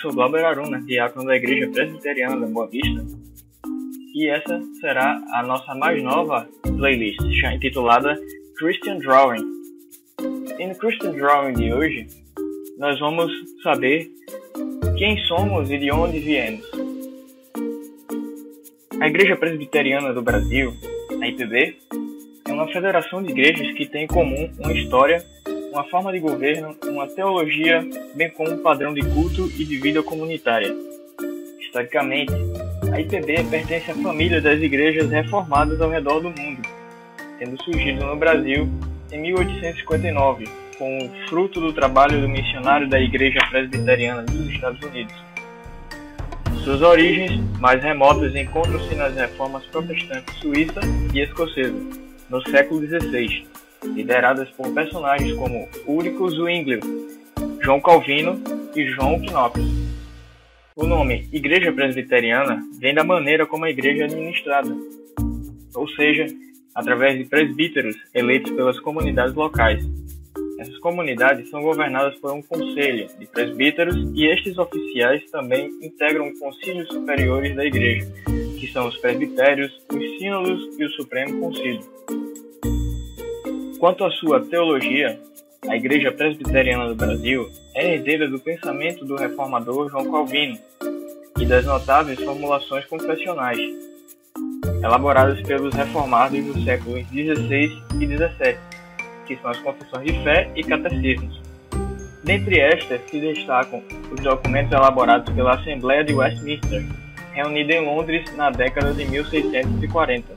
sou Glauber Aruna, diácono da Igreja Presbiteriana da Boa Vista, e essa será a nossa mais nova playlist, intitulada Christian Drawing. E no Christian Drawing de hoje, nós vamos saber quem somos e de onde viemos. A Igreja Presbiteriana do Brasil, a IPB, é uma federação de igrejas que tem em comum uma história, uma forma de governo, uma teologia, bem como um padrão de culto e de vida comunitária. Historicamente, a IPB pertence à família das igrejas reformadas ao redor do mundo, tendo surgido no Brasil em 1859, como fruto do trabalho do missionário da Igreja Presbiteriana dos Estados Unidos. Suas origens mais remotas encontram-se nas reformas protestantes suíça e escocesa, no século XVI, lideradas por personagens como Ulrico Zwingli, João Calvino e João Knox. O nome Igreja Presbiteriana vem da maneira como a igreja é administrada, ou seja, através de presbíteros eleitos pelas comunidades locais. Essas comunidades são governadas por um conselho de presbíteros e estes oficiais também integram concílios superiores da igreja, que são os presbitérios, os sínodos e o Supremo Concílio. Quanto à sua teologia, a Igreja Presbiteriana do Brasil é herdeira do pensamento do reformador João Calvino e das notáveis formulações confessionais, elaboradas pelos reformados dos séculos XVI e XVII, que são as confissões de fé e catecismos. Dentre estas se destacam os documentos elaborados pela Assembleia de Westminster, reunida em Londres na década de 1640.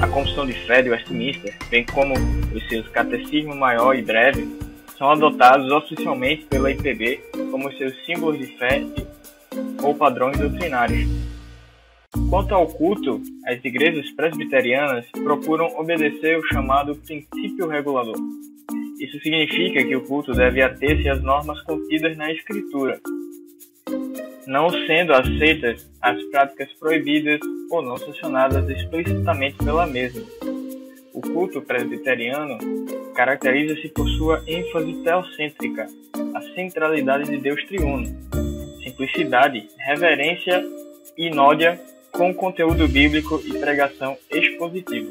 A Confissão de Fé de Westminster, bem como os seus Catecismo Maior e Breve, são adotados oficialmente pela IPB como seus símbolos de fé ou padrões doutrinários. Quanto ao culto, as igrejas presbiterianas procuram obedecer o chamado princípio regulador. Isso significa que o culto deve ater-se às normas contidas na Escritura, não sendo aceitas as práticas proibidas ou não sancionadas explicitamente pela mesma. O culto presbiteriano caracteriza-se por sua ênfase teocêntrica, a centralidade de Deus triuno, simplicidade, reverência e inódia com conteúdo bíblico e pregação expositiva.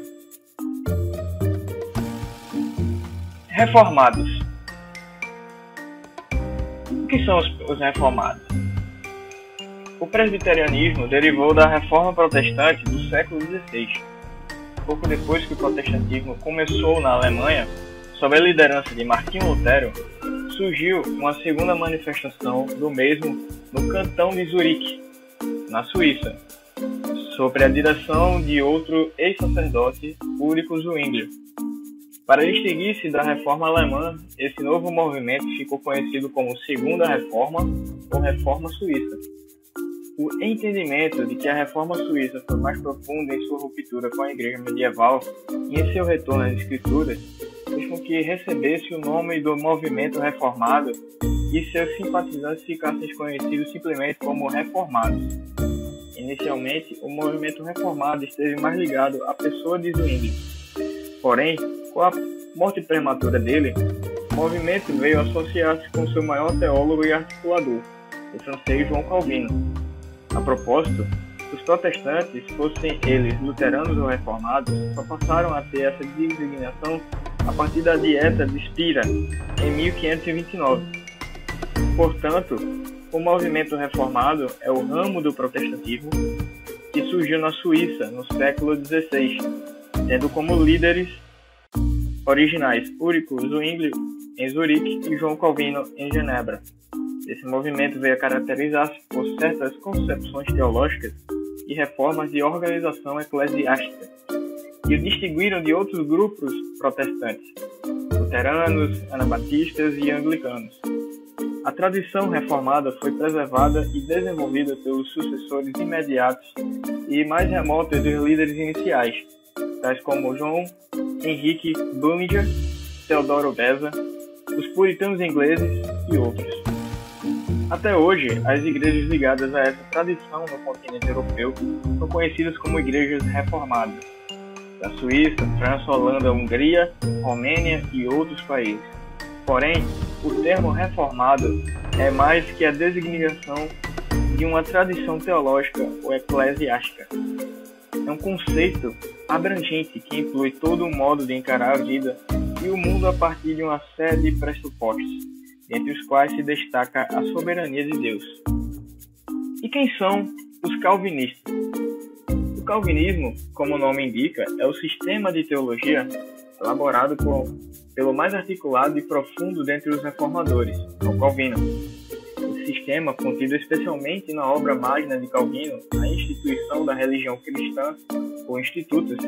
Reformados. O que são os reformados? O presbiterianismo derivou da reforma protestante do século XVI. Pouco depois que o protestantismo começou na Alemanha, sob a liderança de Martinho Lutero, surgiu uma segunda manifestação do mesmo no cantão de Zurique, na Suíça, sob a direção de outro ex-sacerdote, Ulrico Zwingli. Para distinguir-se da reforma alemã, esse novo movimento ficou conhecido como Segunda Reforma ou Reforma Suíça. O entendimento de que a reforma suíça foi mais profunda em sua ruptura com a igreja medieval e em seu retorno às escrituras fez com que recebesse o nome do movimento reformado e seus simpatizantes ficassem conhecidos simplesmente como reformados. Inicialmente, o movimento reformado esteve mais ligado à pessoa de Zwingli. Porém, com a morte prematura dele, o movimento veio associar-se com seu maior teólogo e articulador, o francês João Calvino. A propósito, os protestantes, fossem eles luteranos ou reformados, só passaram a ter essa designação a partir da Dieta de Spira, em 1529. Portanto, o movimento reformado é o ramo do protestantismo que surgiu na Suíça no século XVI, tendo como líderes originais Ulrico Zwingli em Zurique e João Calvino em Genebra. Esse movimento veio a caracterizar-se por certas concepções teológicas e reformas de organização eclesiástica, que o distinguiram de outros grupos protestantes, luteranos, anabatistas e anglicanos. A tradição reformada foi preservada e desenvolvida pelos sucessores imediatos e mais remotos dos líderes iniciais, tais como João Henrique Bullinger, Teodoro Beza, os puritanos ingleses e outros. Até hoje, as igrejas ligadas a essa tradição no continente europeu são conhecidas como igrejas reformadas, da Suíça, França, Holanda, Hungria, Romênia e outros países. Porém, o termo reformado é mais que a designação de uma tradição teológica ou eclesiástica. É um conceito abrangente que inclui todo o modo de encarar a vida e o mundo a partir de uma série de pressupostos, entre os quais se destaca a soberania de Deus. E quem são os calvinistas? O calvinismo, como o nome indica, é o sistema de teologia elaborado pelo mais articulado e profundo dentre os reformadores, o Calvino. Esse sistema, contido especialmente na obra magna de Calvino, a instituição da religião cristã, ou Institutus,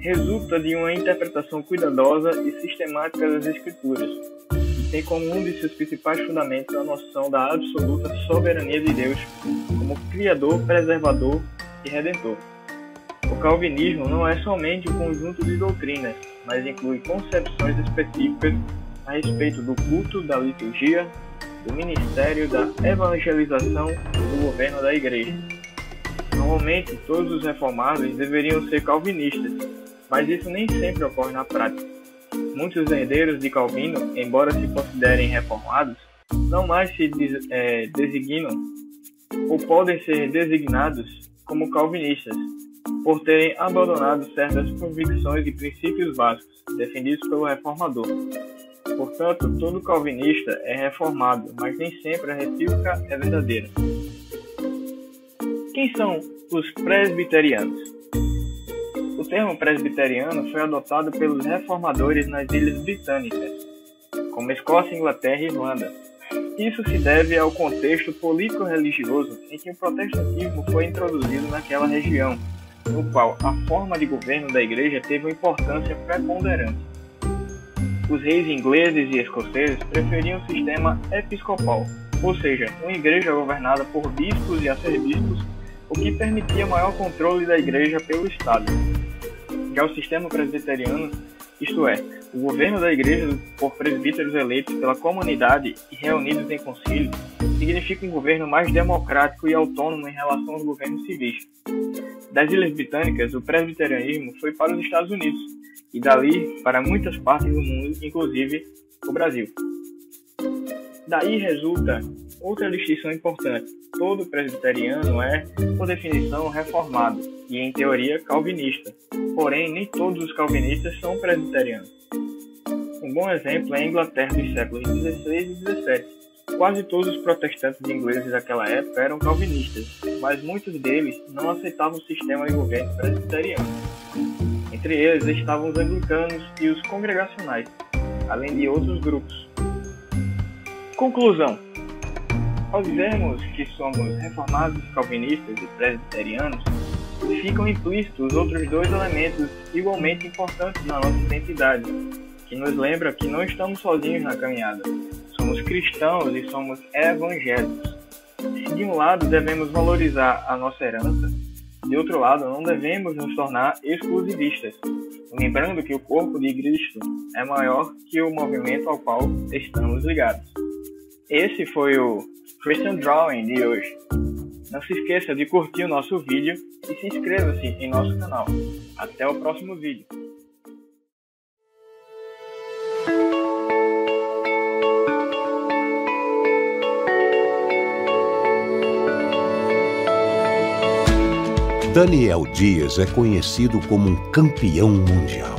resulta de uma interpretação cuidadosa e sistemática das Escrituras, e tem como um de seus principais fundamentos a noção da absoluta soberania de Deus como Criador, Preservador e Redentor. O calvinismo não é somente um conjunto de doutrinas, mas inclui concepções específicas a respeito do culto, da liturgia, do ministério, da evangelização e do governo da Igreja. Normalmente, todos os reformados deveriam ser calvinistas, mas isso nem sempre ocorre na prática. Muitos herdeiros de Calvino, embora se considerem reformados, não mais se designam ou podem ser designados como calvinistas, por terem abandonado certas convicções e princípios básicos defendidos pelo reformador. Portanto, todo calvinista é reformado, mas nem sempre a recíproca é verdadeira. Quem são os presbiterianos? O termo presbiteriano foi adotado pelos reformadores nas Ilhas Britânicas, como Escócia, Inglaterra e Irlanda. Isso se deve ao contexto político-religioso em que o protestantismo foi introduzido naquela região, no qual a forma de governo da Igreja teve uma importância preponderante. Os reis ingleses e escoceses preferiam o sistema episcopal, ou seja, uma igreja governada por bispos e arcebispos, o que permitia maior controle da Igreja pelo Estado. Já o sistema presbiteriano, isto é, o governo da Igreja por presbíteros eleitos pela comunidade e reunidos em concílio, significa um governo mais democrático e autônomo em relação aos governos civis. Das Ilhas Britânicas, o presbiterianismo foi para os Estados Unidos, e dali para muitas partes do mundo, inclusive o Brasil. Daí resulta outra distinção importante. Todo presbiteriano é, por definição, reformado e, em teoria, calvinista. Porém, nem todos os calvinistas são presbiterianos. Um bom exemplo é a Inglaterra dos séculos XVI e XVII. Quase todos os protestantes ingleses daquela época eram calvinistas, mas muitos deles não aceitavam o sistema de governo presbiteriano. Entre eles estavam os anglicanos e os congregacionais, além de outros grupos. Conclusão: ao dizermos que somos reformados, calvinistas e presbiterianos, ficam implícitos outros dois elementos igualmente importantes na nossa identidade, que nos lembra que não estamos sozinhos na caminhada. Somos cristãos e somos evangélicos. Se de um lado devemos valorizar a nossa herança, de outro lado não devemos nos tornar exclusivistas, lembrando que o corpo de Cristo é maior que o movimento ao qual estamos ligados. Esse foi o Christian Drawing de hoje. Não se esqueça de curtir o nosso vídeo e se inscreva-se em nosso canal. Até o próximo vídeo. Daniel Dias é conhecido como um campeão mundial.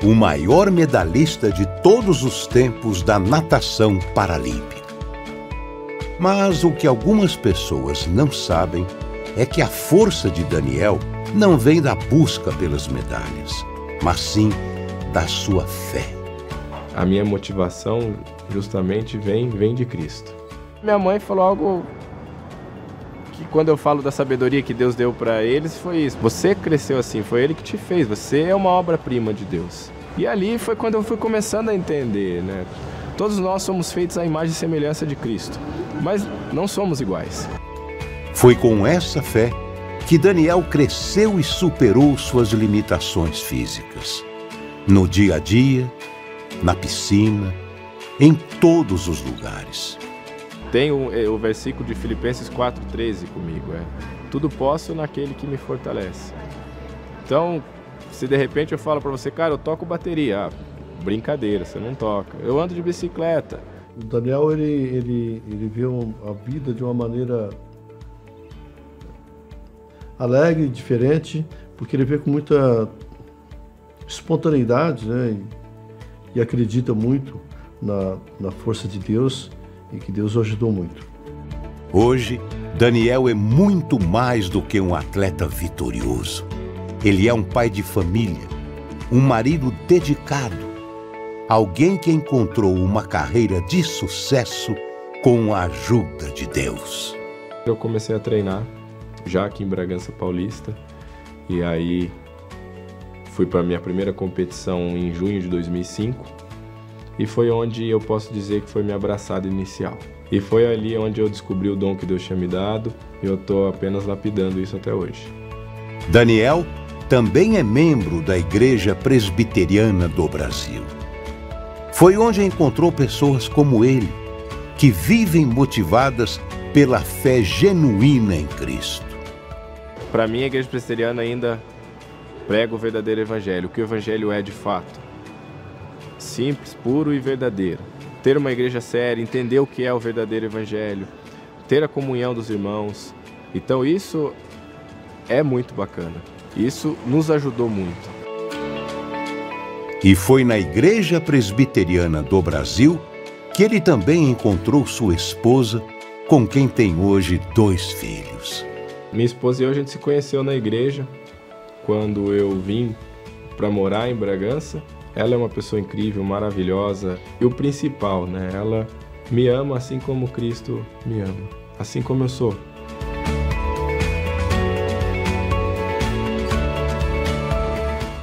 O maior medalhista de todos os tempos da natação paralímpica. Mas o que algumas pessoas não sabem é que a força de Daniel não vem da busca pelas medalhas, mas sim da sua fé. A minha motivação justamente vem de Cristo. Minha mãe falou algo que quando eu falo da sabedoria que Deus deu para eles, foi isso. Você cresceu assim, foi Ele que te fez, você é uma obra-prima de Deus. E ali foi quando eu fui começando a entender, né? Todos nós somos feitos à imagem e semelhança de Cristo, mas não somos iguais. Foi com essa fé que Daniel cresceu e superou suas limitações físicas. No dia a dia, na piscina, em todos os lugares. Tem o versículo de Filipenses 4,13 comigo, tudo posso naquele que me fortalece. Então, se de repente eu falo para você, cara, eu toco bateria, brincadeira, você não toca. Eu ando de bicicleta. O Daniel, ele vê a vida de uma maneira alegre, diferente, porque ele vê com muita espontaneidade, né? E acredita muito na força de Deus e que Deus o ajudou muito. Hoje, Daniel é muito mais do que um atleta vitorioso. Ele é um pai de família, um marido dedicado, alguém que encontrou uma carreira de sucesso com a ajuda de Deus. Eu comecei a treinar já aqui em Bragança Paulista e aí fui para a minha primeira competição em junho de 2005 e foi onde eu posso dizer que foi minha abraçada inicial. E foi ali onde eu descobri o dom que Deus tinha me dado e eu estou apenas lapidando isso até hoje. Daniel também é membro da Igreja Presbiteriana do Brasil. Foi onde encontrou pessoas como ele, que vivem motivadas pela fé genuína em Cristo. Para mim, a Igreja Presbiteriana ainda prega o verdadeiro Evangelho, o que o Evangelho é de fato. Simples, puro e verdadeiro. Ter uma igreja séria, entender o que é o verdadeiro Evangelho, ter a comunhão dos irmãos. Então isso é muito bacana. Isso nos ajudou muito. E foi na Igreja Presbiteriana do Brasil que ele também encontrou sua esposa, com quem tem hoje 2 filhos. Minha esposa e eu, a gente se conheceu na igreja quando eu vim para morar em Bragança. Ela é uma pessoa incrível, maravilhosa e o principal, né? Ela me ama assim como Cristo me ama, assim como eu sou.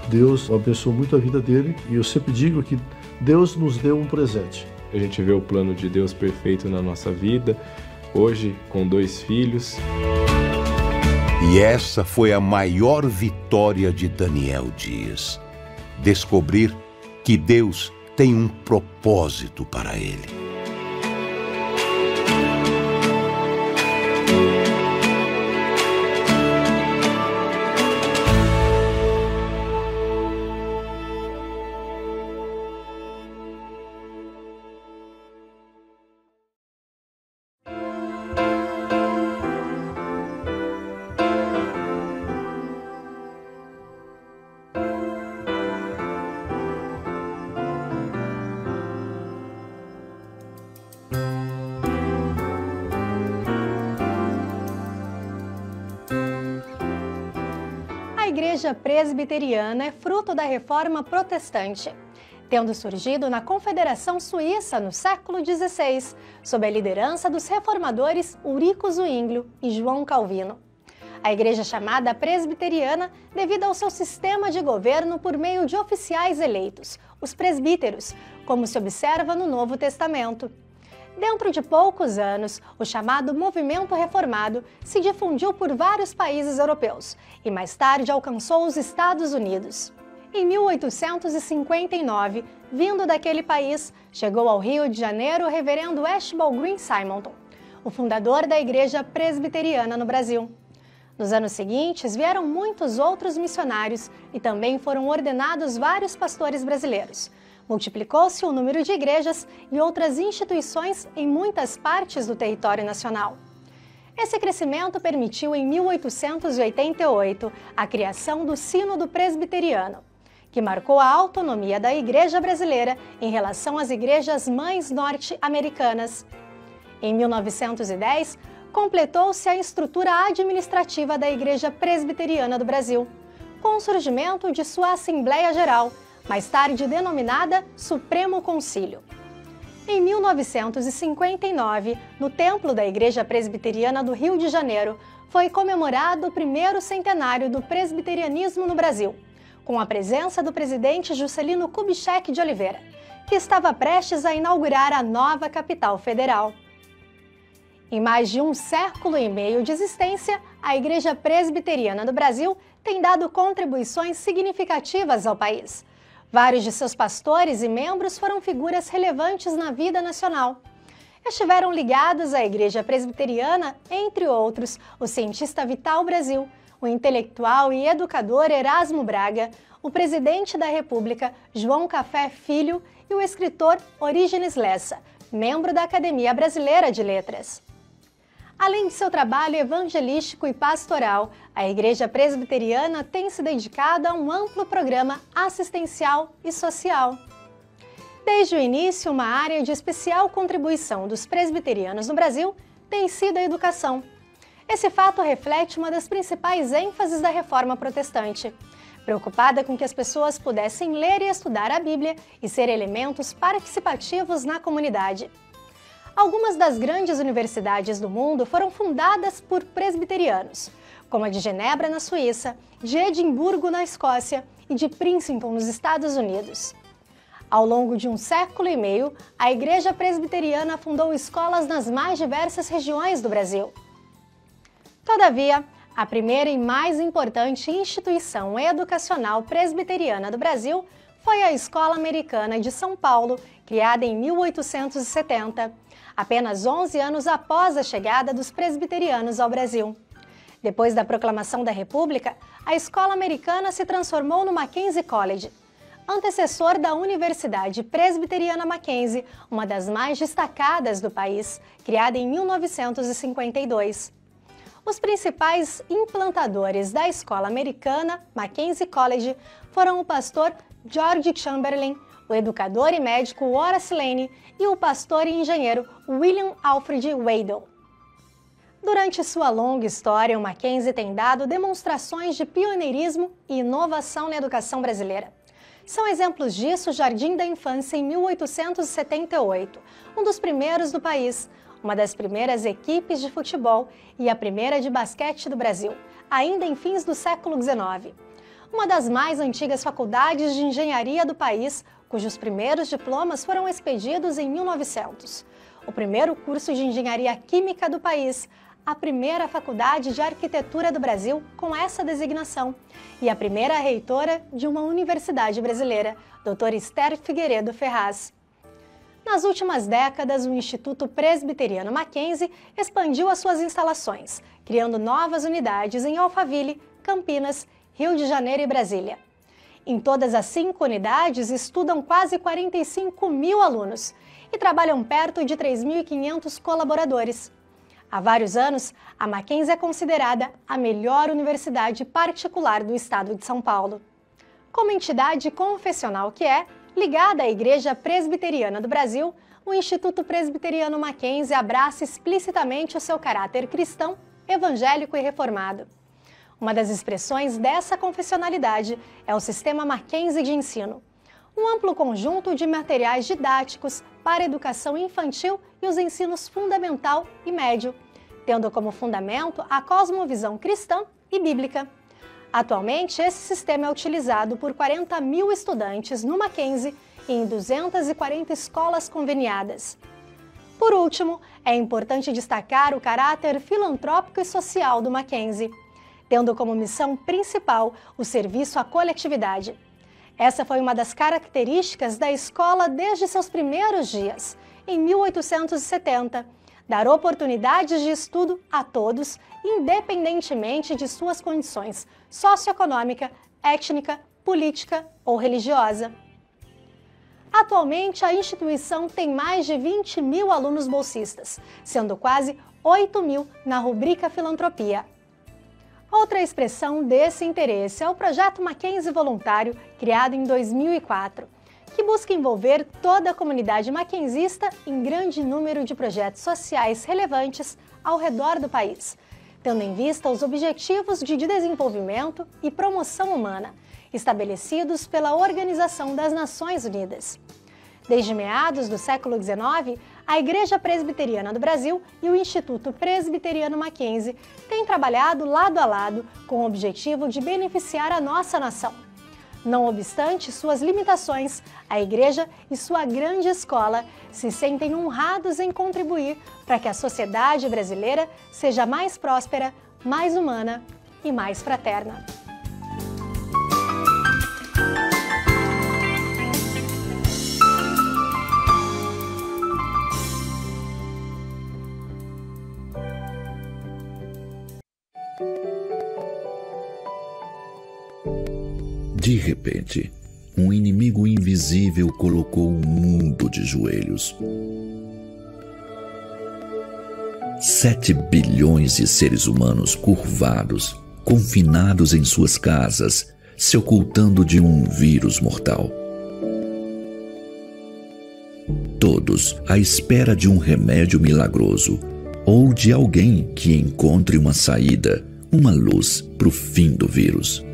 Deus abençoou muito a vida dele e eu sempre digo que Deus nos deu um presente. A gente vê o plano de Deus perfeito na nossa vida, hoje com 2 filhos. E essa foi a maior vitória de Daniel Dias. Descobrir que Deus tem um propósito para ele. A Igreja Presbiteriana é fruto da Reforma Protestante, tendo surgido na Confederação Suíça no século XVI, sob a liderança dos reformadores Ulrico Zwinglio e João Calvino. A igreja é chamada presbiteriana devido ao seu sistema de governo por meio de oficiais eleitos, os presbíteros, como se observa no Novo Testamento. Dentro de poucos anos, o chamado Movimento Reformado se difundiu por vários países europeus e mais tarde alcançou os Estados Unidos. Em 1859, vindo daquele país, chegou ao Rio de Janeiro o reverendo Ashbal Green Simonton, o fundador da Igreja Presbiteriana no Brasil. Nos anos seguintes, vieram muitos outros missionários e também foram ordenados vários pastores brasileiros. Multiplicou-se o número de igrejas e outras instituições em muitas partes do território nacional. Esse crescimento permitiu, em 1888, a criação do Sínodo Presbiteriano, que marcou a autonomia da Igreja brasileira em relação às igrejas mães norte-americanas. Em 1910, completou-se a estrutura administrativa da Igreja Presbiteriana do Brasil, com o surgimento de sua Assembleia Geral, mais tarde denominada Supremo Concílio. Em 1959, no templo da Igreja Presbiteriana do Rio de Janeiro, foi comemorado o primeiro centenário do presbiterianismo no Brasil, com a presença do presidente Juscelino Kubitschek de Oliveira, que estava prestes a inaugurar a nova capital federal. Em mais de 1 século e meio de existência, a Igreja Presbiteriana do Brasil tem dado contribuições significativas ao país. Vários de seus pastores e membros foram figuras relevantes na vida nacional. Estiveram ligados à Igreja Presbiteriana, entre outros, o cientista Vital Brasil, o intelectual e educador Erasmo Braga, o presidente da República, João Café Filho, e o escritor Orígenes Lessa, membro da Academia Brasileira de Letras. Além de seu trabalho evangelístico e pastoral, a Igreja Presbiteriana tem se dedicado a um amplo programa assistencial e social. Desde o início, uma área de especial contribuição dos presbiterianos no Brasil tem sido a educação. Esse fato reflete uma das principais ênfases da Reforma Protestante, preocupada com que as pessoas pudessem ler e estudar a Bíblia e ser elementos participativos na comunidade. Algumas das grandes universidades do mundo foram fundadas por presbiterianos, como a de Genebra, na Suíça, de Edimburgo, na Escócia e de Princeton, nos Estados Unidos. Ao longo de 1,5 séculos, a Igreja Presbiteriana fundou escolas nas mais diversas regiões do Brasil. Todavia, a primeira e mais importante instituição educacional presbiteriana do Brasil foi a Escola Americana de São Paulo, criada em 1870, apenas 11 anos após a chegada dos presbiterianos ao Brasil. Depois da proclamação da República, a Escola Americana se transformou no Mackenzie College, antecessor da Universidade Presbiteriana Mackenzie, uma das mais destacadas do país, criada em 1952. Os principais implantadores da escola americana Mackenzie College foram o pastor George Chamberlain, o educador e médico Horace Lane e o pastor e engenheiro William Alfred Weddell. Durante sua longa história, o Mackenzie tem dado demonstrações de pioneirismo e inovação na educação brasileira. São exemplos disso o Jardim da Infância em 1878, um dos primeiros do país, uma das primeiras equipes de futebol e a primeira de basquete do Brasil, ainda em fins do século XIX. Uma das mais antigas faculdades de engenharia do país, cujos primeiros diplomas foram expedidos em 1900. O primeiro curso de engenharia química do país, a primeira faculdade de arquitetura do Brasil com essa designação e a primeira reitora de uma universidade brasileira, Dr. Esther Figueiredo Ferraz. Nas últimas décadas, o Instituto Presbiteriano Mackenzie expandiu as suas instalações, criando novas unidades em Alphaville, Campinas, Rio de Janeiro e Brasília. Em todas as 5 unidades estudam quase 45 mil alunos e trabalham perto de 3.500 colaboradores. Há vários anos, a Mackenzie é considerada a melhor universidade particular do estado de São Paulo. Como entidade confessional que é, ligada à Igreja Presbiteriana do Brasil, o Instituto Presbiteriano Mackenzie abraça explicitamente o seu caráter cristão, evangélico e reformado. Uma das expressões dessa confessionalidade é o Sistema Mackenzie de Ensino, um amplo conjunto de materiais didáticos para a educação infantil e os ensinos fundamental e médio, tendo como fundamento a cosmovisão cristã e bíblica. Atualmente, esse sistema é utilizado por 40 mil estudantes no Mackenzie e em 240 escolas conveniadas. Por último, é importante destacar o caráter filantrópico e social do Mackenzie, tendo como missão principal o serviço à coletividade. Essa foi uma das características da escola desde seus primeiros dias, em 1870, dar oportunidades de estudo a todos, independentemente de suas condições socioeconômica, étnica, política ou religiosa. Atualmente, a instituição tem mais de 20 mil alunos bolsistas, sendo quase 8 mil na rubrica Filantropia. Outra expressão desse interesse é o Projeto Mackenzie Voluntário, criado em 2004, que busca envolver toda a comunidade mackenzista em grande número de projetos sociais relevantes ao redor do país, tendo em vista os Objetivos de Desenvolvimento e Promoção Humana, estabelecidos pela Organização das Nações Unidas. Desde meados do século XIX, a Igreja Presbiteriana do Brasil e o Instituto Presbiteriano Mackenzie têm trabalhado lado a lado com o objetivo de beneficiar a nossa nação. Não obstante suas limitações, a Igreja e sua grande escola se sentem honrados em contribuir para que a sociedade brasileira seja mais próspera, mais humana e mais fraterna. De repente, um inimigo invisível colocou o mundo de joelhos. 7 bilhões de seres humanos curvados, confinados em suas casas, se ocultando de um vírus mortal. Todos à espera de um remédio milagroso ou de alguém que encontre uma saída, uma luz para o fim do vírus.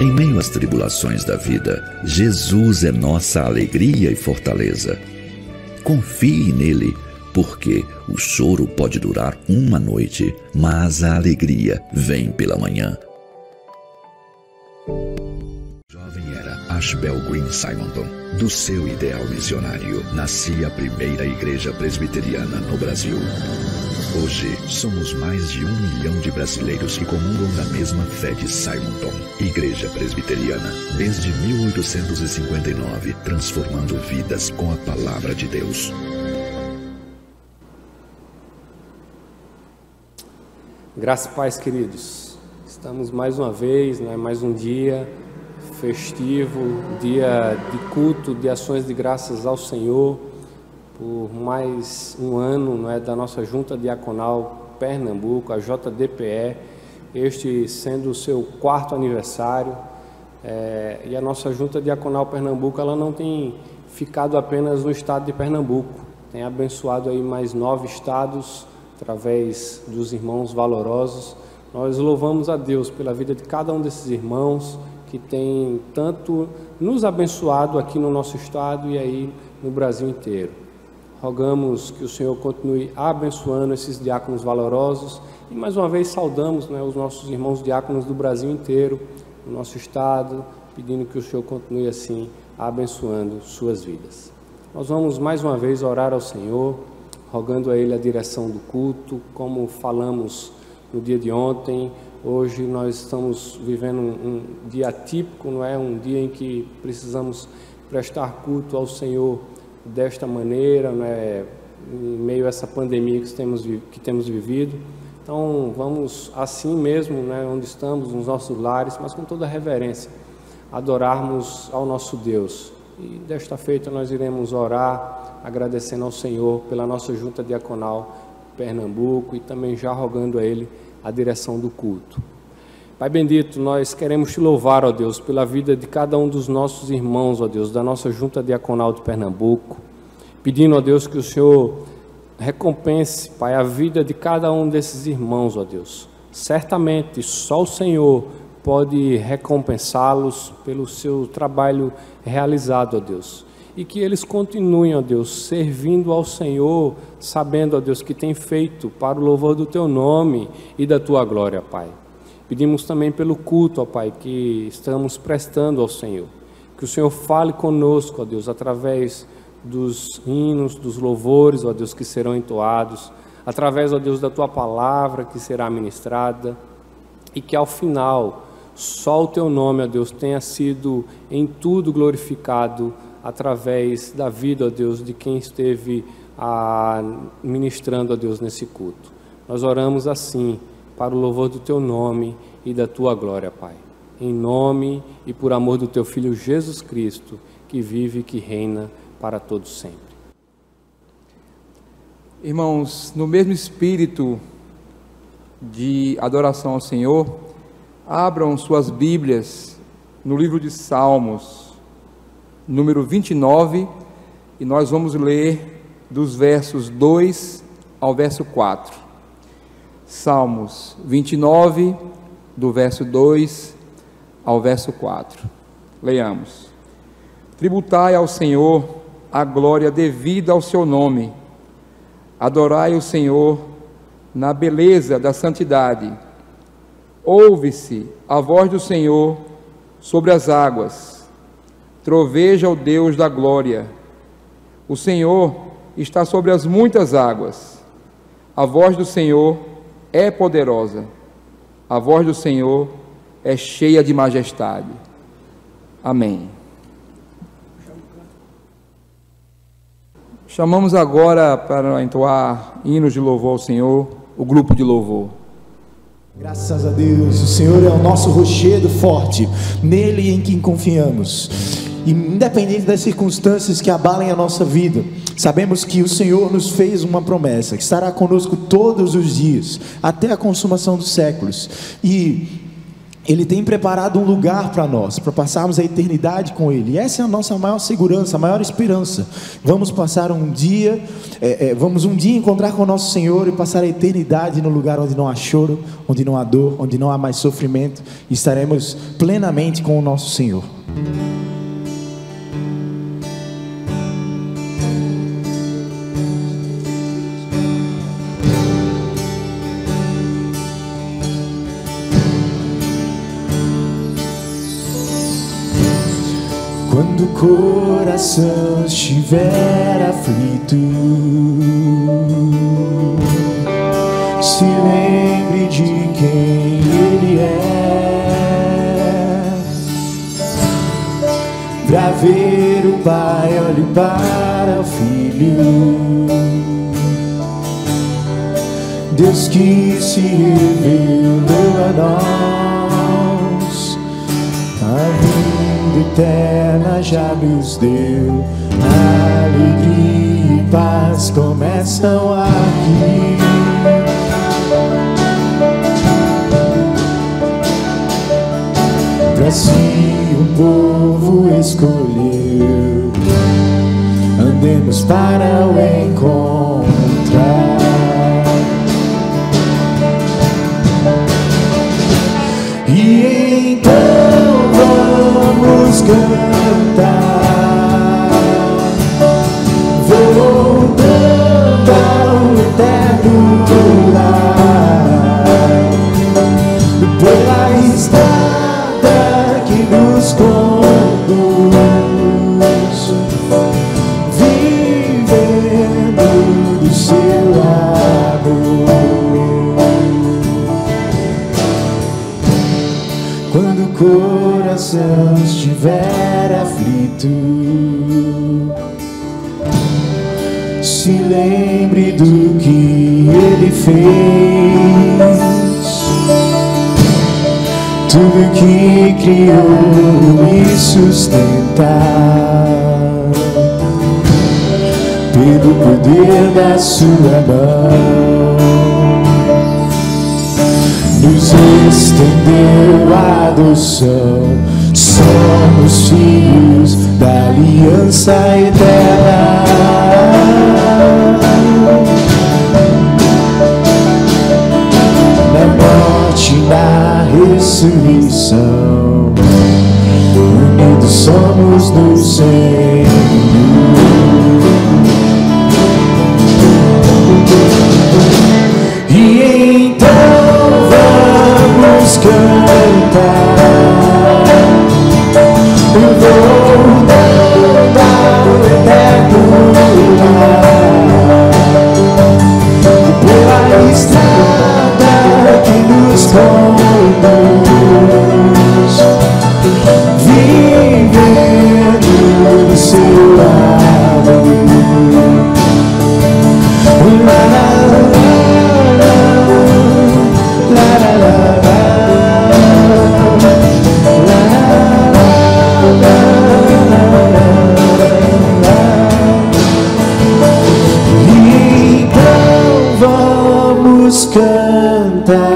Em meio às tribulações da vida, Jesus é nossa alegria e fortaleza. Confie nele, porque o choro pode durar uma noite, mas a alegria vem pela manhã. Jovem era Ashbel Green Simonton. Do seu ideal missionário, nascia a primeira igreja presbiteriana no Brasil. Hoje, somos mais de 1 milhão de brasileiros que comungam da mesma fé de Simonton. Igreja Presbiteriana, desde 1859, transformando vidas com a palavra de Deus. Graça e paz, queridos. Estamos mais uma vez, mais um dia festivo, dia de culto, de ações de graças ao Senhor, por mais um ano da nossa Junta Diaconal Pernambuco, a JDPE, este sendo o seu 4º aniversário. E a nossa Junta Diaconal Pernambuco, ela não tem ficado apenas no estado de Pernambuco, tem abençoado aí mais 9 estados, através dos irmãos valorosos. Nós louvamos a Deus pela vida de cada um desses irmãos que tem tanto nos abençoado aqui no nosso estado e aí no Brasil inteiro. Rogamos que o Senhor continue abençoando esses diáconos valorosos e mais uma vez saudamos os nossos irmãos diáconos do Brasil inteiro, no nosso estado, pedindo que o Senhor continue assim abençoando suas vidas. Nós vamos mais uma vez orar ao Senhor, rogando a Ele a direção do culto, como falamos no dia de ontem. Hoje nós estamos vivendo um dia atípico, um dia em que precisamos prestar culto ao Senhor desta maneira, em meio a essa pandemia que temos vivido. Então vamos assim mesmo, onde estamos, nos nossos lares, mas com toda a reverência, adorarmos ao nosso Deus. E desta feita nós iremos orar, agradecendo ao Senhor pela nossa Junta Diaconal Pernambuco e também já rogando a Ele a direção do culto. Pai bendito, nós queremos Te louvar, ó Deus, pela vida de cada um dos nossos irmãos, ó Deus, da nossa Junta Diaconal de Pernambuco, pedindo, ó Deus, que o Senhor recompense, Pai, a vida de cada um desses irmãos, ó Deus. Certamente, só o Senhor pode recompensá-los pelo seu trabalho realizado, ó Deus. E que eles continuem, ó Deus, servindo ao Senhor, sabendo, ó Deus, que tem feito para o louvor do Teu nome e da Tua glória, Pai. Pedimos também pelo culto, ó Pai, que estamos prestando ao Senhor. Que o Senhor fale conosco, ó Deus, através dos hinos, dos louvores, ó Deus, que serão entoados, através, ó Deus, da Tua palavra que será ministrada, e que ao final só o Teu nome, ó Deus, tenha sido em tudo glorificado através da vida, ó Deus, de quem esteve ministrando, ó Deus, nesse culto. Nós oramos assim, para o louvor do Teu nome e da Tua glória, Pai. Em nome e por amor do Teu Filho Jesus Cristo, que vive e que reina para todos sempre. Irmãos, no mesmo espírito de adoração ao Senhor, abram suas Bíblias no livro de Salmos, número 29, e nós vamos ler dos versos 2 ao verso 4. Salmos 29, do verso 2 ao verso 4. Leiamos. Tributai ao Senhor a glória devida ao seu nome. Adorai o Senhor na beleza da santidade. Ouve-se a voz do Senhor sobre as águas. Troveja o Deus da glória. O Senhor está sobre as muitas águas. A voz do Senhor é poderosa. A voz do Senhor é cheia de majestade. Amém. Chamamos agora para entoar hinos de louvor ao Senhor, o grupo de louvor. Graças a Deus, o Senhor é o nosso rochedo forte, nele em quem confiamos. E independente das circunstâncias que abalem a nossa vida, sabemos que o Senhor nos fez uma promessa, que estará conosco todos os dias, até a consumação dos séculos. E Ele tem preparado um lugar para nós, para passarmos a eternidade com Ele. E essa é a nossa maior segurança, a maior esperança. Vamos passar um dia, vamos um dia encontrar com o nosso Senhor e passar a eternidade no lugar onde não há choro, onde não há dor, onde não há mais sofrimento. E estaremos plenamente com o nosso Senhor. Quando o coração estiver aflito, se lembre de quem Ele é. Pra ver o Pai, olhe para o Filho, Deus que se revelou a nós, a vida eterna já nos deu. Alegria e paz começam aqui. Pra si um povo escolheu, andemos para o encontrar. E então vamos cantar, voltando ao eterno lar, pela estrada que nos conduz, vivendo do seu amor. Quando o coração estiver aflito, se lembre do que Ele fez. Tudo que criou e sustentar, pelo poder da sua mão, nos estendeu a adoção. Somos filhos da aliança eterna. Na morte, na ressurreição, unidos somos no Senhor. E então vamos cantar, voltando ao eterno lar, pela estrada que nos conduz, vivendo do seu amor. La la la la la la cantar,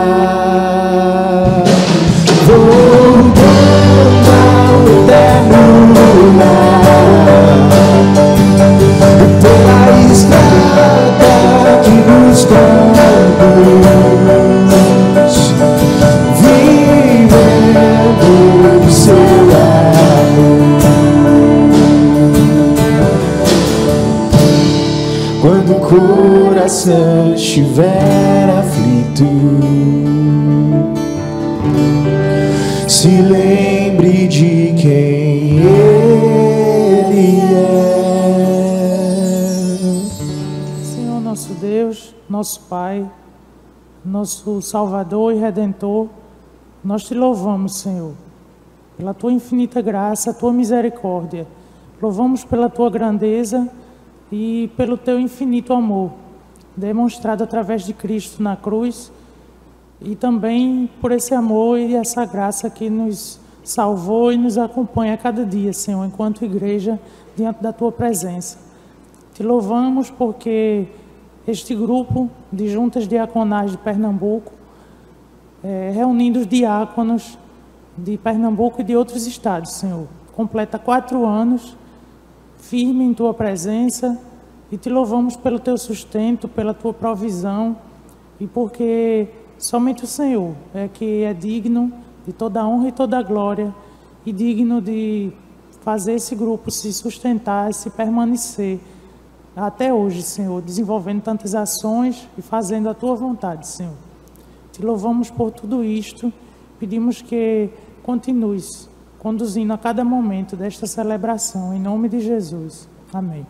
voltando ao eterno lar, pela estrada que nos conduz, vivendo o seu amor. Quando o coração estiver aflito, se lembre de quem Ele é. Senhor nosso Deus, nosso Pai, nosso Salvador e Redentor, nós te louvamos, Senhor, pela tua infinita graça, a tua misericórdia. Louvamos pela tua grandeza e pelo teu infinito amor, demonstrado através de Cristo na cruz, e também por esse amor e essa graça que nos salvou e nos acompanha a cada dia, Senhor, enquanto igreja, diante da tua presença. Te louvamos porque este grupo de juntas diaconais de Pernambuco, reunindo os diáconos de Pernambuco e de outros estados, Senhor, completa 4 anos, firme em tua presença, e te louvamos pelo teu sustento, pela tua provisão, e porque somente o Senhor é que é digno de toda a honra e toda a glória, e digno de fazer esse grupo se sustentar, se permanecer até hoje, Senhor, desenvolvendo tantas ações e fazendo a tua vontade, Senhor. Te louvamos por tudo isto, pedimos que continues conduzindo a cada momento desta celebração, em nome de Jesus. Amém.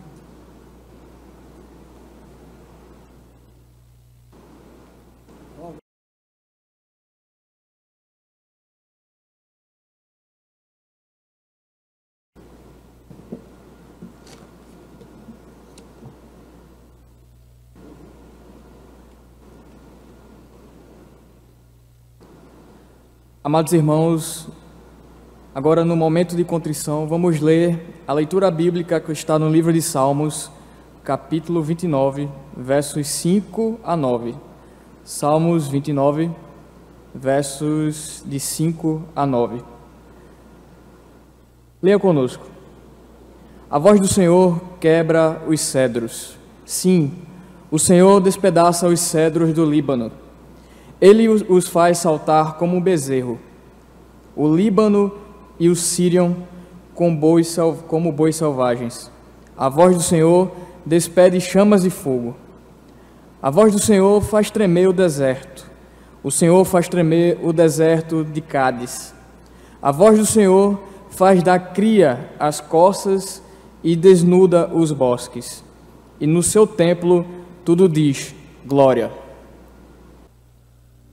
Amados irmãos, agora no momento de contrição, vamos ler a leitura bíblica que está no livro de Salmos, capítulo 29, versos 5 a 9. Salmos 29, versos de 5 a 9. Leia conosco. A voz do Senhor quebra os cedros. Sim, o Senhor despedaça os cedros do Líbano. Ele os faz saltar como um bezerro. O Líbano e o Sírion como bois selvagens. A voz do Senhor despede chamas de fogo. A voz do Senhor faz tremer o deserto. O Senhor faz tremer o deserto de Cádiz. A voz do Senhor faz dar cria às corças e desnuda os bosques. E no seu templo tudo diz glória.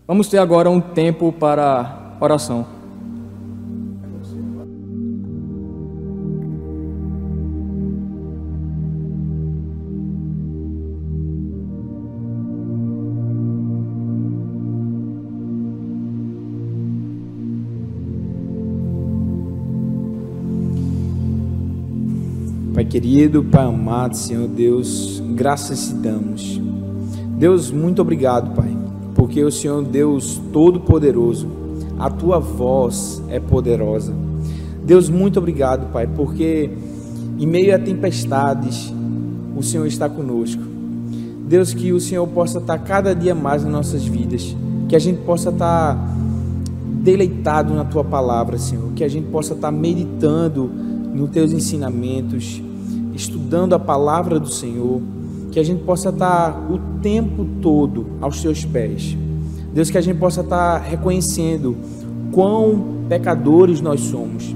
Vamos ter agora um tempo para oração. Pai querido, Pai amado, Senhor Deus, graças te damos. Deus, muito obrigado, Pai, porque o Senhor Deus Todo-Poderoso, a tua voz é poderosa. Deus, muito obrigado, Pai, porque em meio a tempestades, o Senhor está conosco. Deus, que o Senhor possa estar cada dia mais nas nossas vidas, que a gente possa estar deleitado na tua palavra, Senhor, que a gente possa estar meditando nos teus ensinamentos, estudando a palavra do Senhor, que a gente possa estar o tempo todo aos teus pés. Deus, que a gente possa estar reconhecendo quão pecadores nós somos,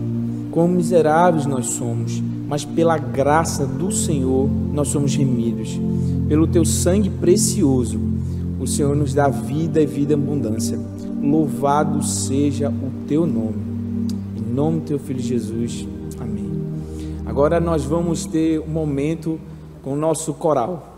quão miseráveis nós somos, mas pela graça do Senhor nós somos remidos. Pelo teu sangue precioso, o Senhor nos dá vida e vida em abundância. Louvado seja o teu nome. Em nome do teu Filho Jesus. Amém. Agora nós vamos ter um momento com o nosso coral.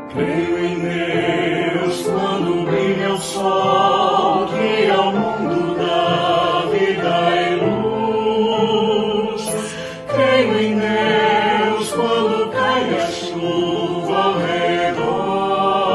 Creio em Deus quando brilha o sol, que ao mundo dá vida e luz. Creio em Deus quando cai a chuva ao redor.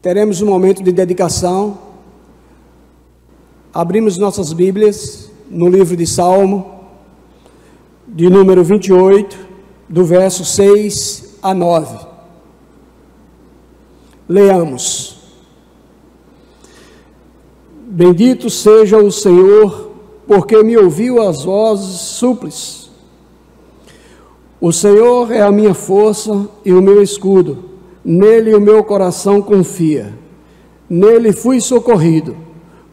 Teremos um momento de dedicação. Abrimos nossas Bíblias no livro de Salmo, de número 28, do verso 6 a 9. Leamos. Bendito seja o Senhor, porque me ouviu as vozes súplices. O Senhor é a minha força e o meu escudo. Nele o meu coração confia. Nele fui socorrido.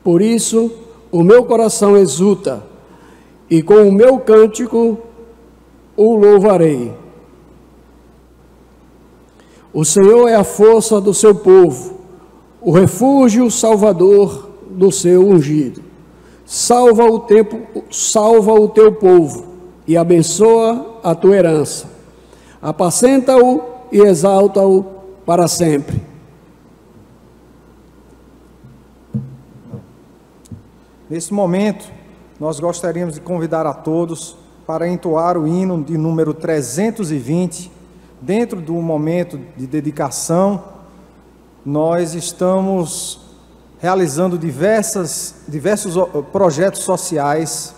Por isso o meu coração exulta, e com o meu cântico o louvarei. O Senhor é a força do seu povo, o refúgio salvador do seu ungido. Salva o teu povo e abençoa a tua herança. Apacenta-o e exalta-o para sempre. Nesse momento, nós gostaríamos de convidar a todos para entoar o hino de número 320. Dentro do momento de dedicação, nós estamos realizando diversos projetos sociais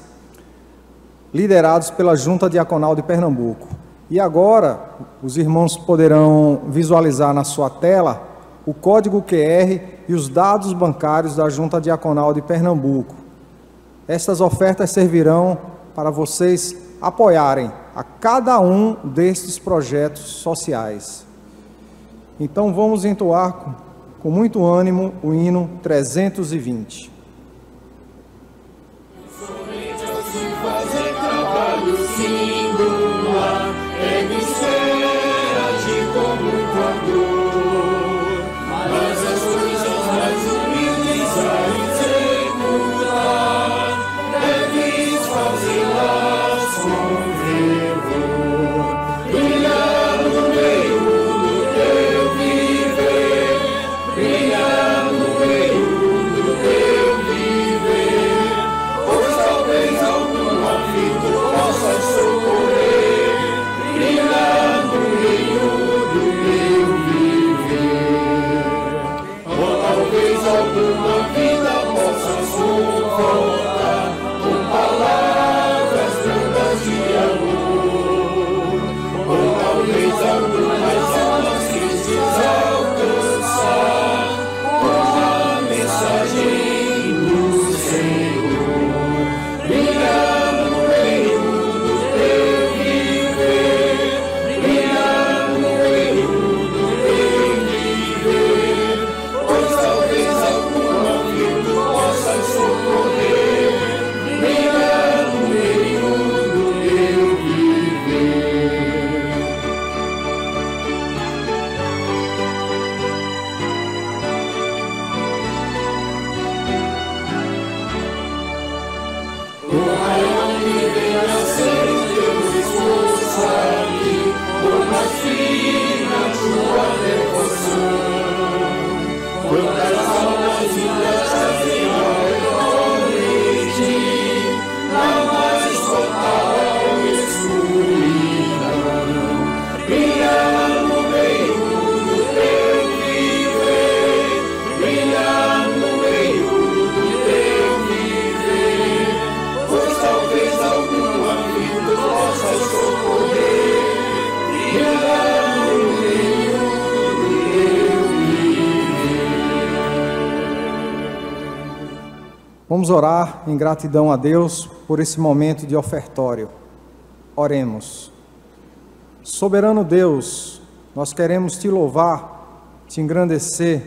liderados pela Junta Diaconal de Pernambuco. E agora, os irmãos poderão visualizar na sua tela o código QR e os dados bancários da Junta Diaconal de Pernambuco. Estas ofertas servirão para vocês apoiarem a cada um destes projetos sociais. Então vamos entoar com muito ânimo o hino 320. Socorrer Vamos orar em gratidão a Deus por esse momento de ofertório. Oremos. Soberano Deus, nós queremos te louvar, te engrandecer,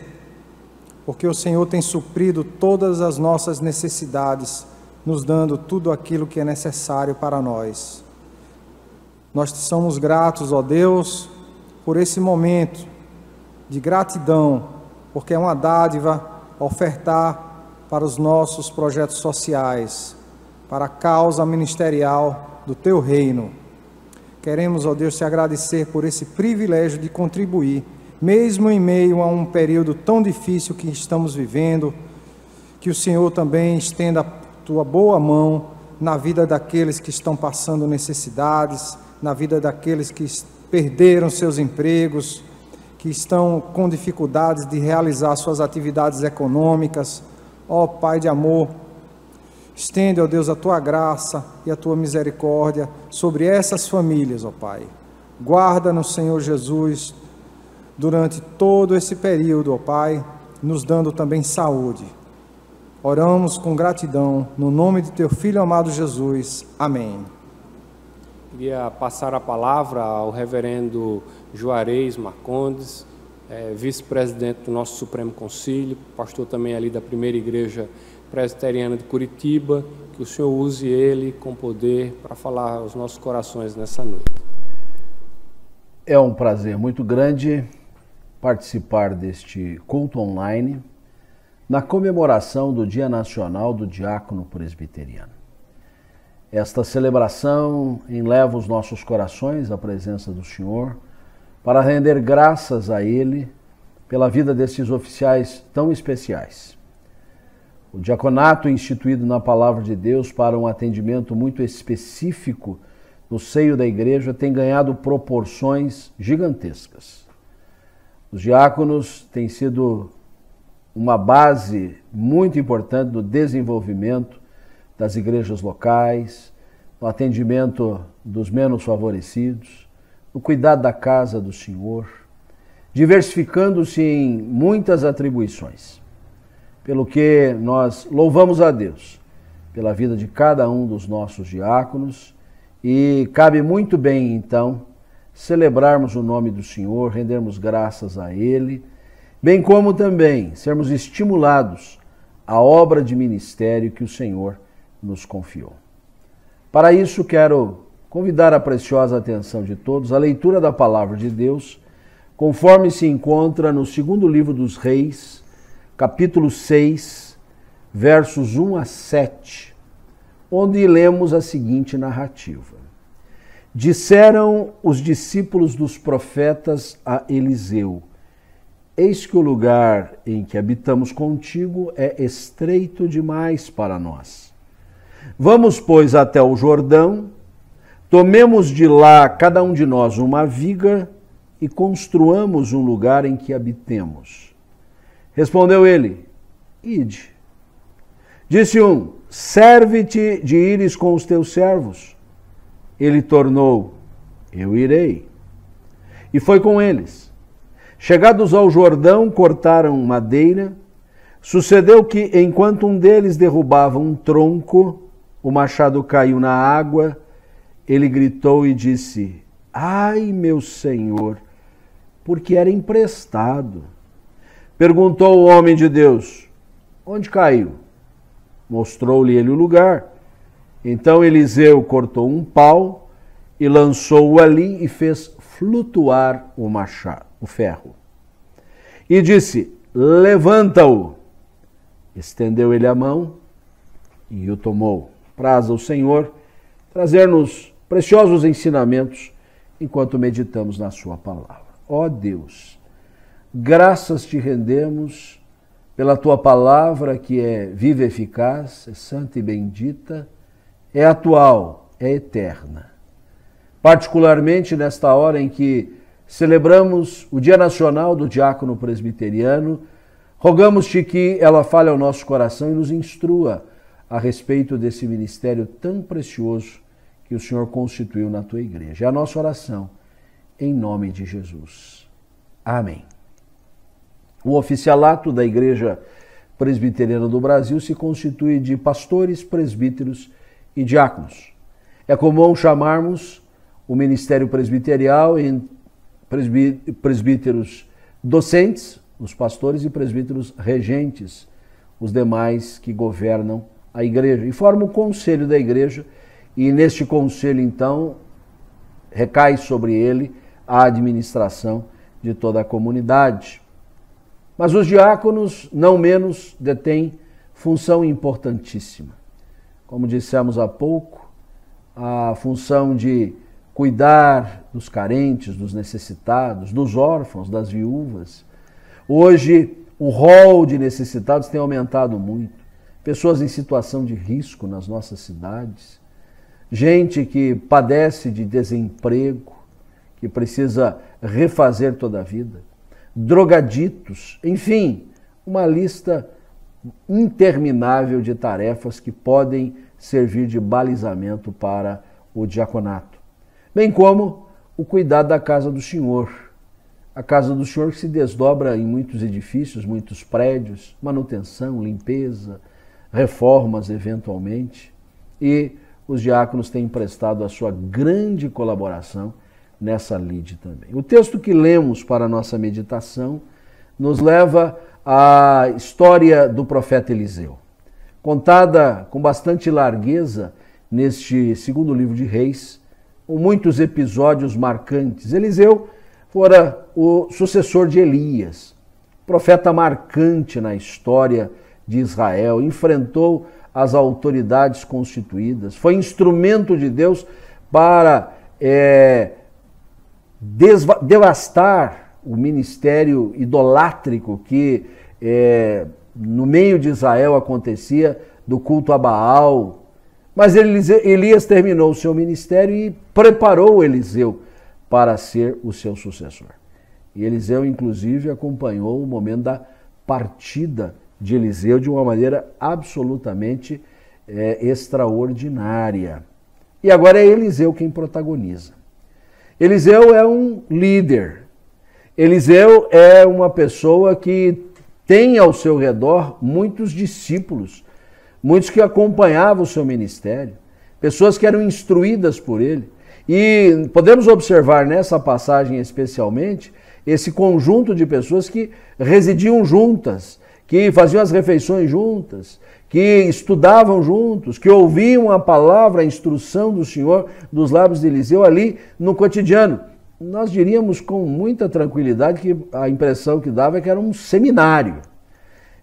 porque o Senhor tem suprido todas as nossas necessidades, nos dando tudo aquilo que é necessário para nós. Nós te somos gratos, ó Deus, por esse momento de gratidão, porque é uma dádiva ofertar para os nossos projetos sociais, para a causa ministerial do Teu reino. Queremos, ó Deus, te agradecer por esse privilégio de contribuir, mesmo em meio a um período tão difícil que estamos vivendo, que o Senhor também estenda a Tua boa mão na vida daqueles que estão passando necessidades, na vida daqueles que perderam seus empregos, que estão com dificuldades de realizar suas atividades econômicas. Ó Pai de amor, estende, ó Deus, a Tua graça e a Tua misericórdia sobre essas famílias, ó Pai. Guarda-nos, Senhor Jesus, durante todo esse período, ó Pai, nos dando também saúde. Oramos com gratidão, no nome de Teu Filho amado Jesus. Amém. Queria passar a palavra ao reverendo Juarez Marcondes, vice-presidente do nosso Supremo Concílio, pastor também ali da Primeira Igreja Presbiteriana de Curitiba, que o Senhor use ele com poder para falar aos nossos corações nessa noite. É um prazer muito grande participar deste culto online na comemoração do Dia Nacional do Diácono Presbiteriano. Esta celebração enleva os nossos corações à presença do Senhor para render graças a Ele pela vida desses oficiais tão especiais. O diaconato instituído na Palavra de Deus para um atendimento muito específico no seio da igreja tem ganhado proporções gigantescas. Os diáconos têm sido uma base muito importante do desenvolvimento das igrejas locais, no atendimento dos menos favorecidos, no cuidado da casa do Senhor, diversificando-se em muitas atribuições. Pelo que nós louvamos a Deus pela vida de cada um dos nossos diáconos e cabe muito bem, então, celebrarmos o nome do Senhor, rendermos graças a Ele, bem como também sermos estimulados à obra de ministério que o Senhor nos confiou. Para isso, quero convidar a preciosa atenção de todos à leitura da Palavra de Deus, conforme se encontra no segundo livro dos Reis, capítulo 6, versos 1 a 7, onde lemos a seguinte narrativa. Disseram os discípulos dos profetas a Eliseu: eis que o lugar em que habitamos contigo é estreito demais para nós. Vamos, pois, até o Jordão, tomemos de lá cada um de nós uma viga e construamos um lugar em que habitemos. Respondeu ele: ide. Disse um: serve-te de ires com os teus servos. Ele tornou: eu irei. E foi com eles. Chegados ao Jordão, cortaram madeira. Sucedeu que, enquanto um deles derrubava um tronco, o machado caiu na água. Ele gritou e disse: ai, meu senhor, porque era emprestado. Perguntou o homem de Deus: onde caiu? Mostrou-lhe ele o lugar. Então Eliseu cortou um pau e lançou-o ali e fez flutuar o machado, o ferro. E disse: levanta-o. Estendeu ele a mão e o tomou. Praza o Senhor trazer-nos preciosos ensinamentos enquanto meditamos na sua palavra. Ó Deus, graças te rendemos pela tua palavra que é viva e eficaz, é santa e bendita, é atual, é eterna. Particularmente nesta hora em que celebramos o Dia Nacional do Diácono Presbiteriano, rogamos-te que ela fale ao nosso coração e nos instrua a respeito desse ministério tão precioso que o Senhor constituiu na tua igreja. É a nossa oração, em nome de Jesus. Amém. O oficialato da Igreja Presbiteriana do Brasil se constitui de pastores, presbíteros e diáconos. É comum chamarmos o ministério presbiterial em presbíteros docentes, os pastores, e presbíteros regentes, os demais que governam a igreja, e forma o conselho da igreja, e neste conselho, então, recai sobre ele a administração de toda a comunidade. Mas os diáconos, não menos, detêm função importantíssima. Como dissemos há pouco, a função de cuidar dos carentes, dos necessitados, dos órfãos, das viúvas. Hoje, o rol de necessitados tem aumentado muito. Pessoas em situação de risco nas nossas cidades, gente que padece de desemprego, que precisa refazer toda a vida, drogaditos, enfim, uma lista interminável de tarefas que podem servir de balizamento para o diaconato. Bem como o cuidado da casa do Senhor. A casa do Senhor que se desdobra em muitos edifícios, muitos prédios, manutenção, limpeza, reformas eventualmente, e os diáconos têm prestado a sua grande colaboração nessa lide também. O texto que lemos para a nossa meditação nos leva à história do profeta Eliseu, contada com bastante largueza neste segundo livro de Reis, com muitos episódios marcantes. Eliseu fora o sucessor de Elias, profeta marcante na história de Israel, enfrentou as autoridades constituídas, foi instrumento de Deus para devastar o ministério idolátrico que no meio de Israel acontecia, do culto a Baal. Mas Elias terminou o seu ministério e preparou Eliseu para ser o seu sucessor. E Eliseu, inclusive, acompanhou o momento da partida de Eliseu de uma maneira absolutamente extraordinária. E agora é Eliseu quem protagoniza. Eliseu é um líder. Eliseu é uma pessoa que tem ao seu redor muitos discípulos, muitos que acompanhavam o seu ministério, pessoas que eram instruídas por ele. E podemos observar nessa passagem especialmente esse conjunto de pessoas que residiam juntas, que faziam as refeições juntas, que estudavam juntos, que ouviam a palavra, a instrução do Senhor dos lábios de Eliseu ali no cotidiano. Nós diríamos com muita tranquilidade que a impressão que dava é que era um seminário.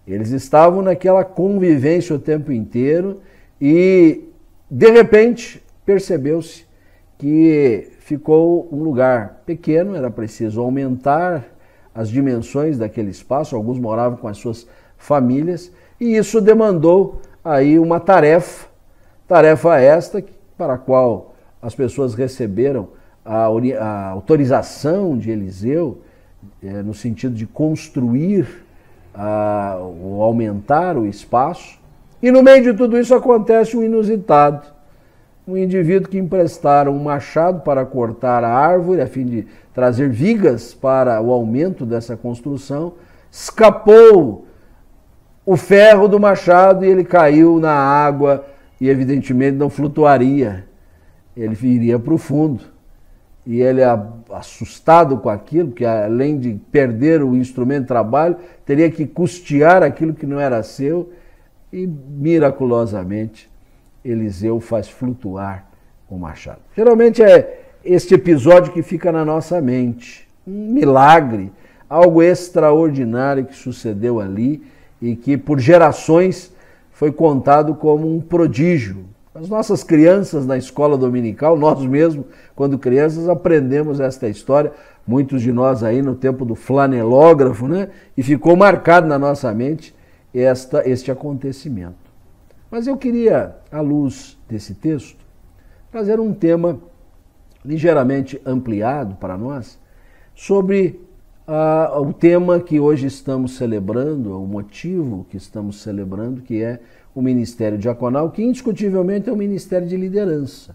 Eles estavam naquela convivência o tempo inteiro e, de repente, percebeu-se que ficou um lugar pequeno, era preciso aumentar as dimensões daquele espaço, alguns moravam com as suas famílias, e isso demandou aí uma tarefa esta para a qual as pessoas receberam a autorização de Eliseu, no sentido de construir ou aumentar o espaço, e no meio de tudo isso acontece um inusitado. Um indivíduo que emprestaram um machado para cortar a árvore, a fim de trazer vigas para o aumento dessa construção, escapou o ferro do machado e ele caiu na água e evidentemente não flutuaria, ele iria para o fundo. E ele, assustado com aquilo, que além de perder o instrumento de trabalho, teria que custear aquilo que não era seu, e miraculosamente Eliseu faz flutuar o machado. Geralmente é este episódio que fica na nossa mente, um milagre, algo extraordinário que sucedeu ali e que por gerações foi contado como um prodígio. As nossas crianças na escola dominical, nós mesmos, quando crianças, aprendemos esta história, muitos de nós aí no tempo do flanelógrafo, né? E ficou marcado na nossa mente este acontecimento. Mas eu queria, à luz desse texto, trazer um tema ligeiramente ampliado para nós sobre o tema que hoje estamos celebrando, o motivo que estamos celebrando, que é o ministério diaconal, que indiscutivelmente é um ministério de liderança.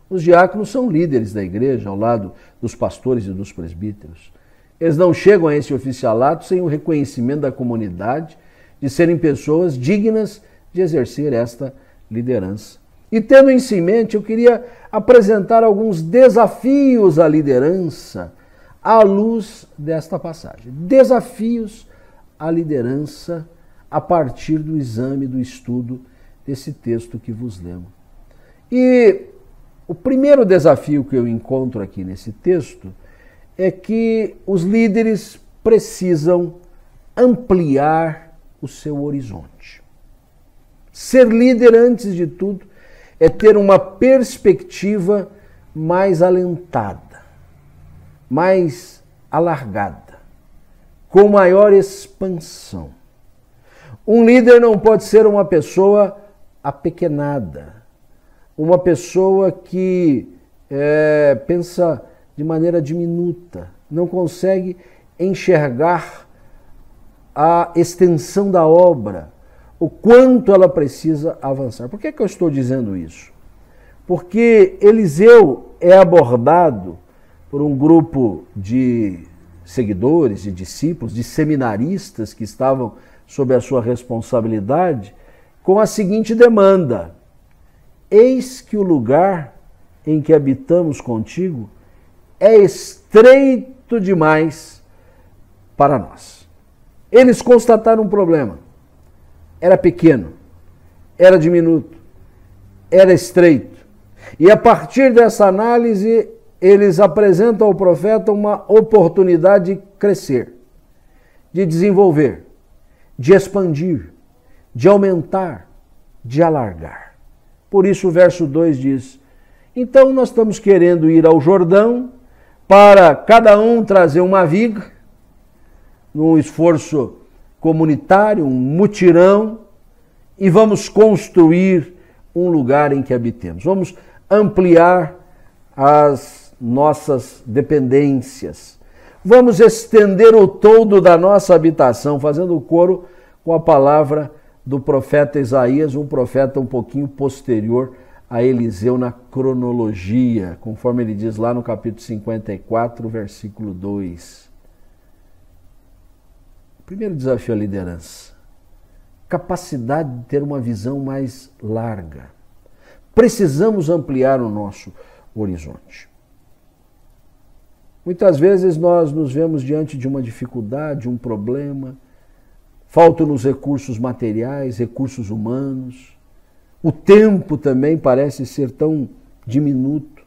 Os diáconos são líderes da igreja, ao lado dos pastores e dos presbíteros. Eles não chegam a esse oficialato sem o reconhecimento da comunidade de serem pessoas dignas de exercer esta liderança. E tendo isso em mente, eu queria apresentar alguns desafios à liderança à luz desta passagem. Desafios à liderança a partir do exame, do estudo desse texto que vos lemos. E o primeiro desafio que eu encontro aqui nesse texto é que os líderes precisam ampliar o seu horizonte. Ser líder, antes de tudo, é ter uma perspectiva mais alentada, mais alargada, com maior expansão. Um líder não pode ser uma pessoa apequenada, uma pessoa que pensa de maneira diminuta, não consegue enxergar a extensão da obra, o quanto ela precisa avançar. Por que eu estou dizendo isso? Porque Eliseu é abordado por um grupo de seguidores, de discípulos, de seminaristas que estavam sob a sua responsabilidade, com a seguinte demanda: eis que o lugar em que habitamos contigo é estreito demais para nós. Eles constataram um problema. Era pequeno, era diminuto, era estreito. E a partir dessa análise, eles apresentam ao profeta uma oportunidade de crescer, de desenvolver, de expandir, de aumentar, de alargar. Por isso o verso 2 diz: então nós estamos querendo ir ao Jordão para cada um trazer uma viga, num esforço comunitário, um mutirão, e vamos construir um lugar em que habitemos. Vamos ampliar as nossas dependências. Vamos estender o todo da nossa habitação, fazendo coro com a palavra do profeta Isaías, um profeta um pouquinho posterior a Eliseu na cronologia, conforme ele diz lá no capítulo 54, versículo 2. Primeiro desafio à liderança: capacidade de ter uma visão mais larga. Precisamos ampliar o nosso horizonte. Muitas vezes nós nos vemos diante de uma dificuldade, um problema, faltam-nos recursos materiais, recursos humanos, o tempo também parece ser tão diminuto,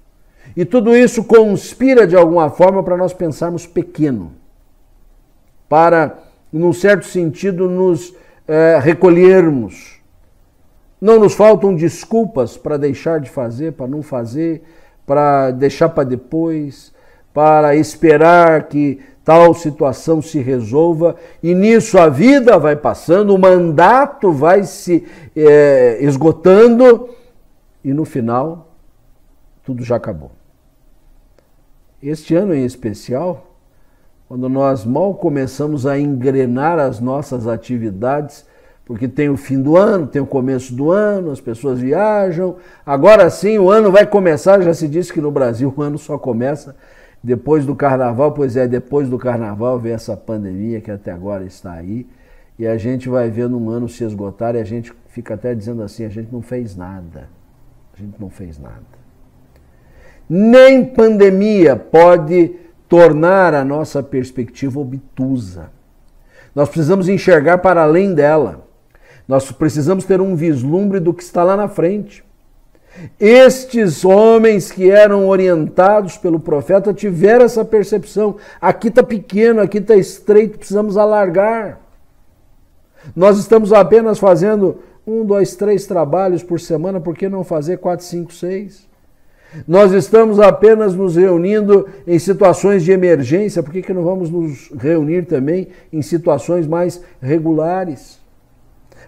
e tudo isso conspira de alguma forma para nós pensarmos pequeno, para, num certo sentido, nos recolhermos. Não nos faltam desculpas para deixar de fazer, para não fazer, para deixar para depois, para esperar que tal situação se resolva, e nisso a vida vai passando, o mandato vai se esgotando, e no final tudo já acabou. Este ano em especial, quando nós mal começamos a engrenar as nossas atividades, porque tem o fim do ano, tem o começo do ano, as pessoas viajam, agora sim o ano vai começar. Já se disse que no Brasil o ano só começa depois do carnaval. Pois é, depois do carnaval vem essa pandemia que até agora está aí, e a gente vai vendo um ano se esgotar, e a gente fica até dizendo assim: a gente não fez nada, a gente não fez nada. Nem pandemia pode tornar a nossa perspectiva obtusa. Nós precisamos enxergar para além dela. Nós precisamos ter um vislumbre do que está lá na frente. Estes homens que eram orientados pelo profeta tiveram essa percepção: aqui está pequeno, aqui está estreito, precisamos alargar. Nós estamos apenas fazendo 1, 2, 3 trabalhos por semana, por que não fazer 4, 5, 6? Nós estamos apenas nos reunindo em situações de emergência, por que não vamos nos reunir também em situações mais regulares?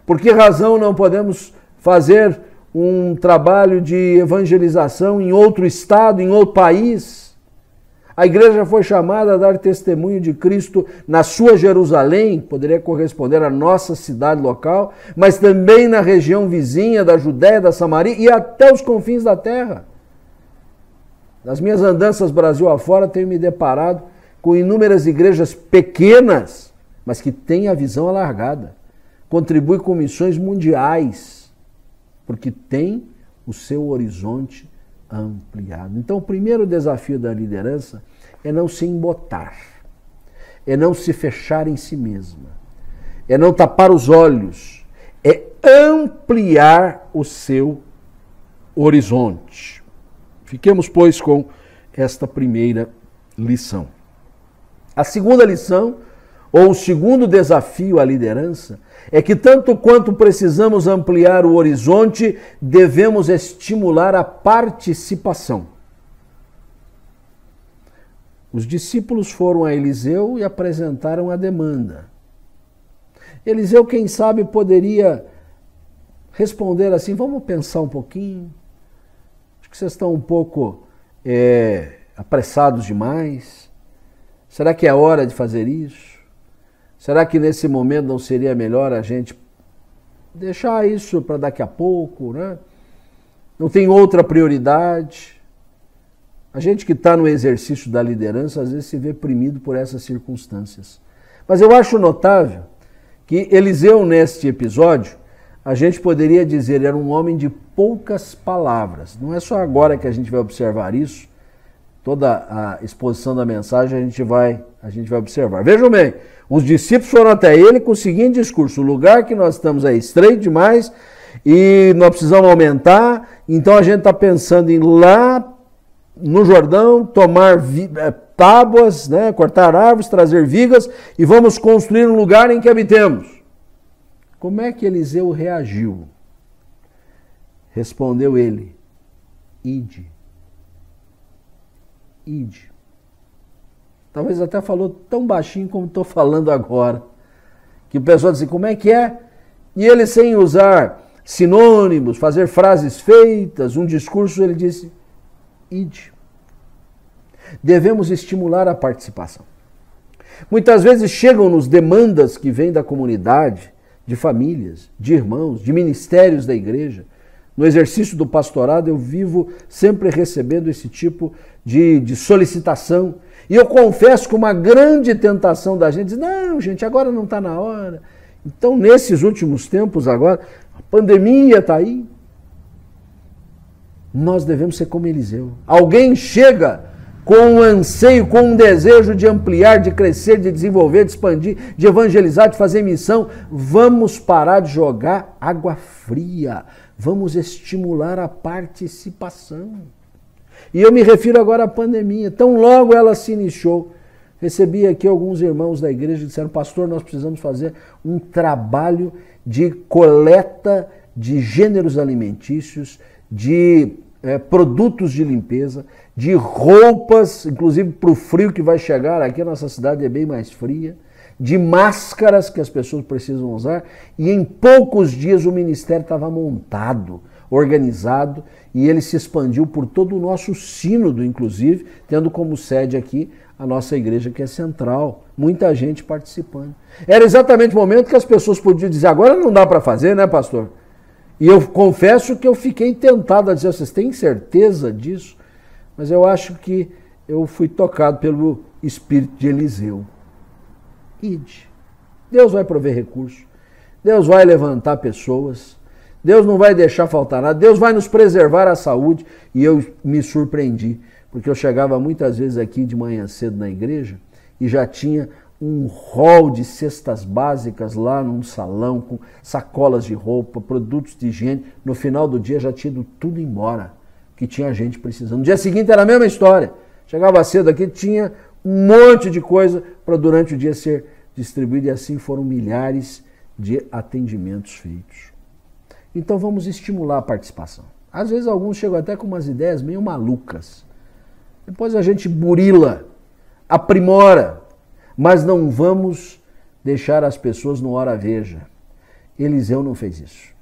Por que razão não podemos fazer um trabalho de evangelização em outro estado, em outro país? A igreja foi chamada a dar testemunho de Cristo na sua Jerusalém, poderia corresponder à nossa cidade local, mas também na região vizinha da Judéia, da Samaria e até os confins da terra. Nas minhas andanças Brasil afora, tenho me deparado com inúmeras igrejas pequenas, mas que têm a visão alargada, contribui com missões mundiais, porque tem o seu horizonte ampliado. Então, o primeiro desafio da liderança é não se embotar, é não se fechar em si mesma, é não tapar os olhos, é ampliar o seu horizonte. Fiquemos, pois, com esta primeira lição. A segunda lição, ou o segundo desafio à liderança, é que tanto quanto precisamos ampliar o horizonte, devemos estimular a participação. Os discípulos foram a Eliseu e apresentaram a demanda. Eliseu, quem sabe, poderia responder assim: vamos pensar um pouquinho, acho que vocês estão um pouco apressados demais. Será que é hora de fazer isso? Será que nesse momento não seria melhor a gente deixar isso para daqui a pouco, né? Não tem outra prioridade? A gente que está no exercício da liderança, às vezes se vê oprimido por essas circunstâncias. Mas eu acho notável que Eliseu, neste episódio, a gente poderia dizer, era um homem de poucas palavras. Não é só agora que a gente vai observar isso, toda a exposição da mensagem a gente vai observar. Vejam bem, os discípulos foram até ele com o seguinte discurso: o lugar que nós estamos é estreito demais e nós precisamos aumentar, então a gente está pensando em ir lá no Jordão, tomar tábuas, né, cortar árvores, trazer vigas e vamos construir um lugar em que habitemos. Como é que Eliseu reagiu? Respondeu ele: ide. Ide. Talvez até falou tão baixinho como estou falando agora, que o pessoal diz assim: como é que é? E ele, sem usar sinônimos, fazer frases feitas, um discurso, ele disse: ide. Devemos estimular a participação. Muitas vezes chegam-nos demandas que vêm da comunidade, de famílias, de irmãos, de ministérios da igreja. No exercício do pastorado eu vivo sempre recebendo esse tipo de solicitação. E eu confesso que uma grande tentação da gente diz: não, gente, agora não está na hora. Então, nesses últimos tempos agora, a pandemia está aí. Nós devemos ser como Eliseu. Alguém chega com um anseio, com um desejo de ampliar, de crescer, de desenvolver, de expandir, de evangelizar, de fazer missão. Vamos parar de jogar água fria. Vamos estimular a participação. E eu me refiro agora à pandemia. Tão logo ela se iniciou, recebi aqui alguns irmãos da igreja que disseram: pastor, nós precisamos fazer um trabalho de coleta de gêneros alimentícios, de produtos de limpeza, de roupas, inclusive para o frio que vai chegar, aqui a nossa cidade é bem mais fria, de máscaras que as pessoas precisam usar, e em poucos dias o ministério estava montado, organizado, e ele se expandiu por todo o nosso sínodo, inclusive, tendo como sede aqui a nossa igreja, que é central, muita gente participando. Era exatamente o momento que as pessoas podiam dizer: agora não dá para fazer, né, pastor? E eu confesso que eu fiquei tentado a dizer: vocês têm certeza disso? Mas eu acho que eu fui tocado pelo espírito de Eliseu. Ide. Deus vai prover recursos, Deus vai levantar pessoas, Deus não vai deixar faltar nada, Deus vai nos preservar a saúde. E eu me surpreendi, porque eu chegava muitas vezes aqui de manhã cedo na igreja e já tinha um rol de cestas básicas lá num salão, com sacolas de roupa, produtos de higiene. No final do dia já tinha ido tudo embora, que tinha gente precisando. No dia seguinte era a mesma história. Chegava cedo aqui, tinha um monte de coisa para durante o dia ser distribuído, e assim foram milhares de atendimentos feitos. Então vamos estimular a participação. Às vezes alguns chegam até com umas ideias meio malucas. Depois a gente burila, aprimora, mas não vamos deixar as pessoas no hora veja. Eliseu não fez isso.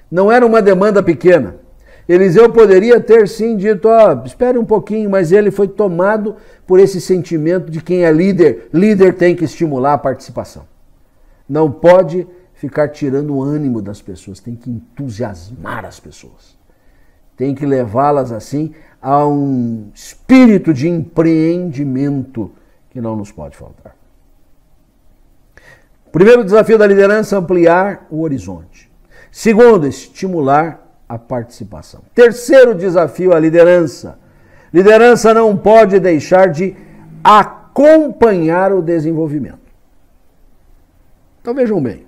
Não era uma demanda pequena. Eliseu poderia ter sim dito: espere um pouquinho, mas ele foi tomado por esse sentimento de quem é líder. Líder tem que estimular a participação. Não pode ficar tirando o ânimo das pessoas, tem que entusiasmar as pessoas. Tem que levá-las assim a um espírito de empreendimento que não nos pode faltar. Primeiro desafio da liderança, ampliar o horizonte. Segundo, estimular a participação. Terceiro desafio, a liderança. Liderança não pode deixar de acompanhar o desenvolvimento. Então vejam bem,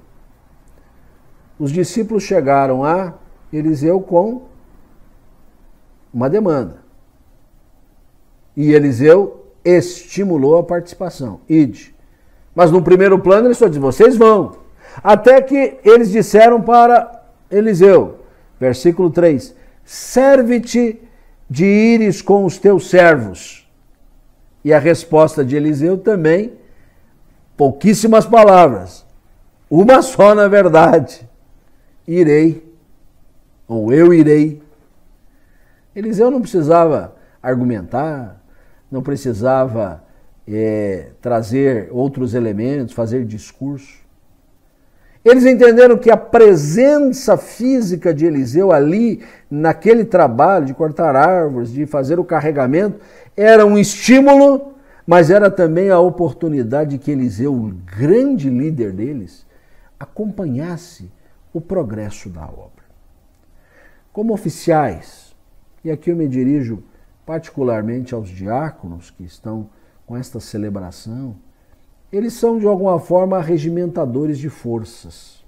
os discípulos chegaram a Eliseu com uma demanda. E Eliseu estimulou a participação. Ide. Mas no primeiro plano ele só disse, vocês vão. Até que eles disseram para Eliseu, versículo 3, serve-te de ires com os teus servos. E a resposta de Eliseu também, pouquíssimas palavras, uma só na verdade, irei, ou eu irei. Eliseu não precisava argumentar, não precisava trazer outros elementos, fazer discurso. Eles entenderam que a presença física de Eliseu ali, naquele trabalho de cortar árvores, de fazer o carregamento, era um estímulo, mas era também a oportunidade que Eliseu, o grande líder deles, acompanhasse o progresso da obra. Como oficiais, e aqui eu me dirijo particularmente aos diáconos que estão com esta celebração, eles são de alguma forma regimentadores de forças.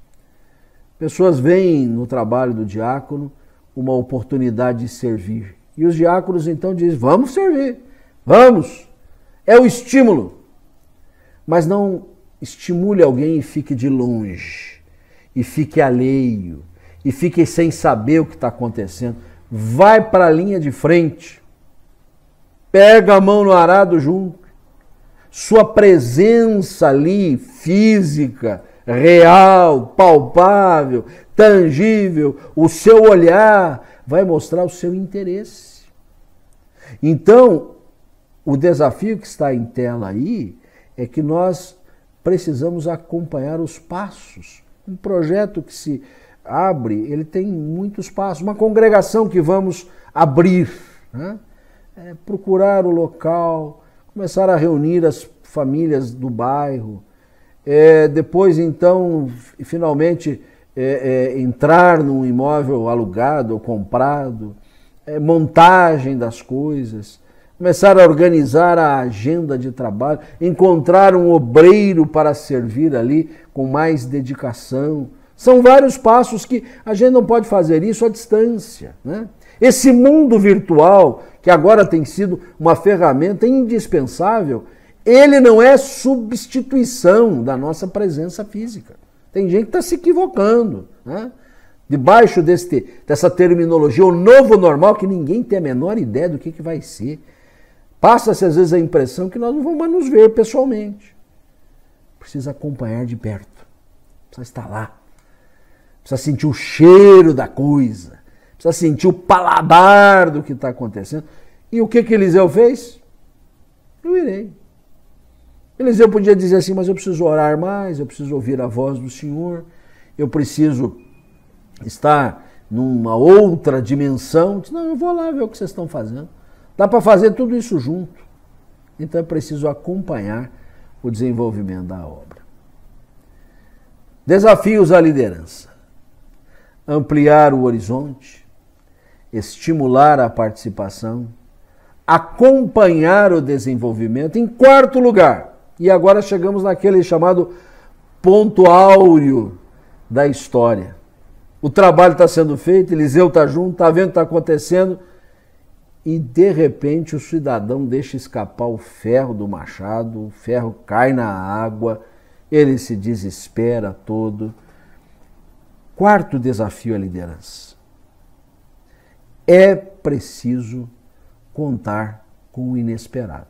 Pessoas veem no trabalho do diácono uma oportunidade de servir. E os diáconos então dizem, vamos servir, vamos. É o estímulo. Mas não estimule alguém e fique de longe, e fique alheio, e fique sem saber o que está acontecendo. Vai para a linha de frente, pega a mão no arado junto. Sua presença ali, física, real, palpável, tangível, o seu olhar vai mostrar o seu interesse. Então, o desafio que está em tela aí é que nós precisamos acompanhar os passos. Um projeto que se abre, ele tem muitos passos. Uma congregação que vamos abrir, né? Procurar o local, começar a reunir as famílias do bairro, depois então, finalmente, entrar num imóvel alugado ou comprado, montagem das coisas, começar a organizar a agenda de trabalho, encontrar um obreiro para servir ali com mais dedicação. São vários passos que a gente não pode fazer isso à distância, né? Esse mundo virtual, que agora tem sido uma ferramenta indispensável, ele não é substituição da nossa presença física. Tem gente que está se equivocando, né? Debaixo dessa terminologia, o novo normal, que ninguém tem a menor ideia do que vai ser. Passa-se às vezes a impressão que nós não vamos mais nos ver pessoalmente. Precisa acompanhar de perto, precisa estar lá, precisa sentir o cheiro da coisa, precisa sentir o paladar do que está acontecendo. E o que Eliseu fez? Eu irei. Eliseu podia dizer assim, mas eu preciso orar mais, eu preciso ouvir a voz do Senhor, eu preciso estar numa outra dimensão. Não, eu vou lá ver o que vocês estão fazendo. Dá para fazer tudo isso junto. Então é preciso acompanhar o desenvolvimento da obra. Desafios à liderança. Ampliar o horizonte, estimular a participação, acompanhar o desenvolvimento. Em quarto lugar, e agora chegamos naquele chamado ponto áureo da história. O trabalho está sendo feito, Eliseu está junto, está vendo o que está acontecendo, e de repente o cidadão deixa escapar o ferro do machado, o ferro cai na água, ele se desespera todo. Quarto desafio à liderança. É preciso contar com o inesperado.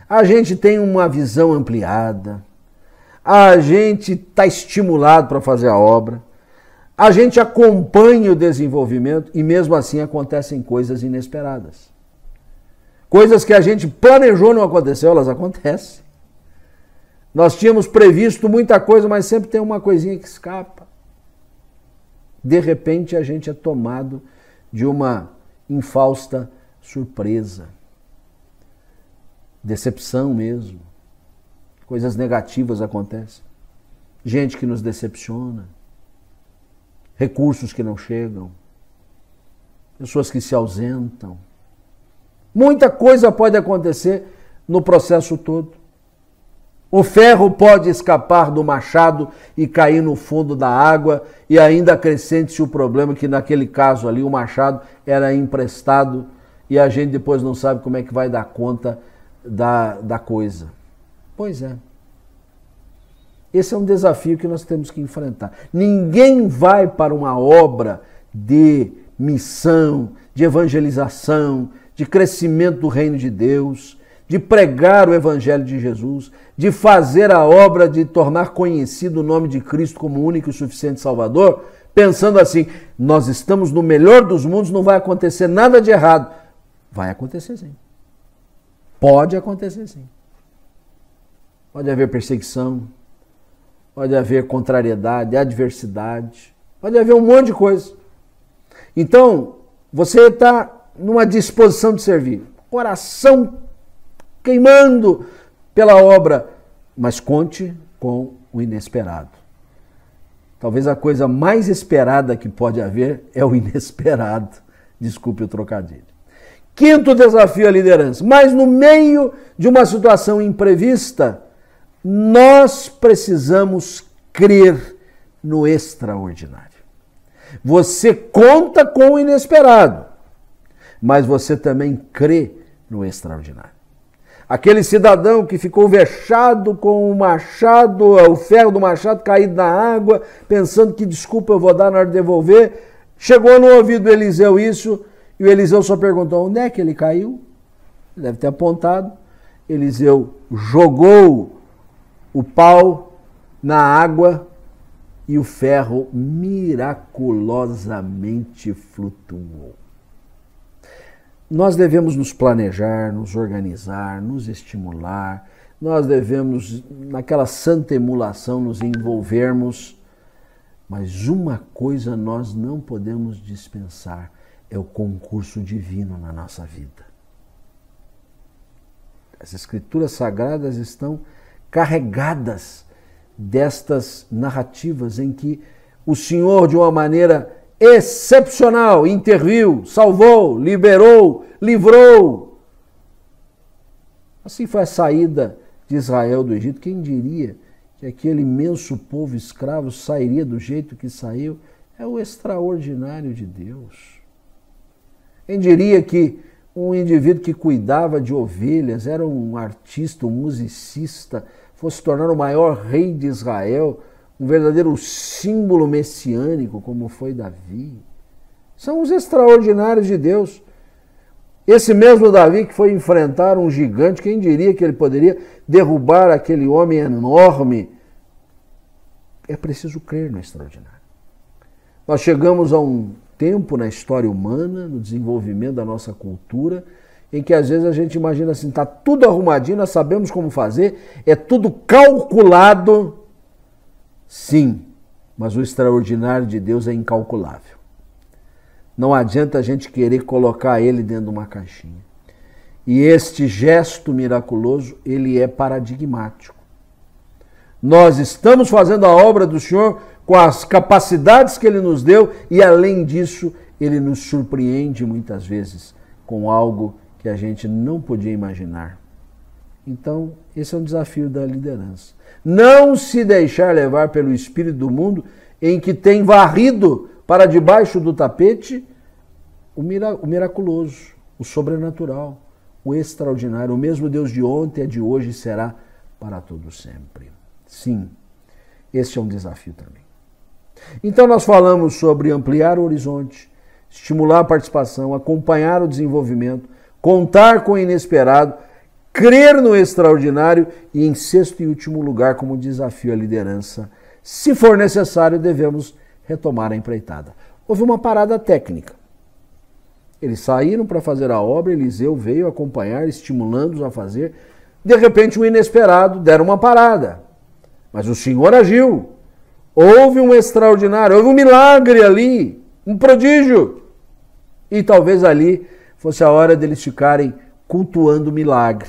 A gente tem uma visão ampliada, a gente está estimulado para fazer a obra, a gente acompanha o desenvolvimento e mesmo assim acontecem coisas inesperadas. Coisas que a gente planejou não aconteceu, elas acontecem. Nós tínhamos previsto muita coisa, mas sempre tem uma coisinha que escapa. De repente a gente é tomado de uma infausta surpresa. Decepção mesmo. coisas negativas acontecem, gente que nos decepciona, recursos que não chegam, pessoas que se ausentam. Muita coisa pode acontecer no processo todo. O ferro pode escapar do machado e cair no fundo da água, e ainda acrescente-se o problema que naquele caso ali o machado era emprestado e a gente depois não sabe como é que vai dar conta da coisa. Pois é. Esse é um desafio que nós temos que enfrentar. Ninguém vai para uma obra de missão, de evangelização, de crescimento do reino de Deus, de pregar o evangelho de Jesus, de fazer a obra de tornar conhecido o nome de Cristo como único e suficiente Salvador, pensando assim, nós estamos no melhor dos mundos, não vai acontecer nada de errado. Vai acontecer sim. Pode acontecer sim. Pode haver perseguição, pode haver contrariedade, adversidade, pode haver um monte de coisa. Então, você está numa disposição de servir, coração queimando pela obra, mas conte com o inesperado. Talvez a coisa mais esperada que pode haver é o inesperado. Desculpe o trocadilho. Quinto desafio à liderança. Mas no meio de uma situação imprevista, nós precisamos crer no extraordinário. Você conta com o inesperado, mas você também crê no extraordinário. Aquele cidadão que ficou vexado com o machado, o ferro do machado caído na água, pensando que desculpa eu vou dar na hora de devolver, chegou no ouvido do Eliseu isso, e o Eliseu só perguntou onde é que ele caiu. Deve ter apontado. Eliseu jogou o pau na água e o ferro miraculosamente flutuou. Nós devemos nos planejar, nos organizar, nos estimular, nós devemos, naquela santa emulação, nos envolvermos, mas uma coisa nós não podemos dispensar, é o concurso divino na nossa vida. As Escrituras Sagradas estão carregadas destas narrativas em que o Senhor, de uma maneira excepcional, interviu, salvou, liberou, livrou. Assim foi a saída de Israel do Egito. Quem diria que aquele imenso povo escravo sairia do jeito que saiu? É o extraordinário de Deus. Quem diria que um indivíduo que cuidava de ovelhas, era um artista, um musicista, fosse tornar o maior rei de Israel, um verdadeiro símbolo messiânico, como foi Davi. São os extraordinários de Deus. Esse mesmo Davi que foi enfrentar um gigante, quem diria que ele poderia derrubar aquele homem enorme? É preciso crer no extraordinário. Nós chegamos a um tempo na história humana, no desenvolvimento da nossa cultura, em que às vezes a gente imagina assim, está tudo arrumadinho, nós sabemos como fazer, é tudo calculado. Sim, mas o extraordinário de Deus é incalculável. Não adianta a gente querer colocar ele dentro de uma caixinha. E este gesto miraculoso, ele é paradigmático. Nós estamos fazendo a obra do Senhor com as capacidades que Ele nos deu e, além disso, Ele nos surpreende muitas vezes com algo que a gente não podia imaginar. Então, esse é um desafio da liderança. Não se deixar levar pelo espírito do mundo em que tem varrido para debaixo do tapete o miraculoso, o sobrenatural, o extraordinário. O mesmo Deus de ontem, é de hoje e será para todo sempre. Sim, esse é um desafio também. Então nós falamos sobre ampliar o horizonte, estimular a participação, acompanhar o desenvolvimento, contar com o inesperado, crer no extraordinário e, em sexto e último lugar, como desafio à liderança, se for necessário, devemos retomar a empreitada. Houve uma parada técnica. Eles saíram para fazer a obra, Eliseu veio acompanhar, estimulando-os a fazer. De repente, o inesperado deram uma parada. Mas o Senhor agiu. Houve um extraordinário, houve um milagre ali, um prodígio. E talvez ali fosse a hora deles ficarem cultuando o milagre.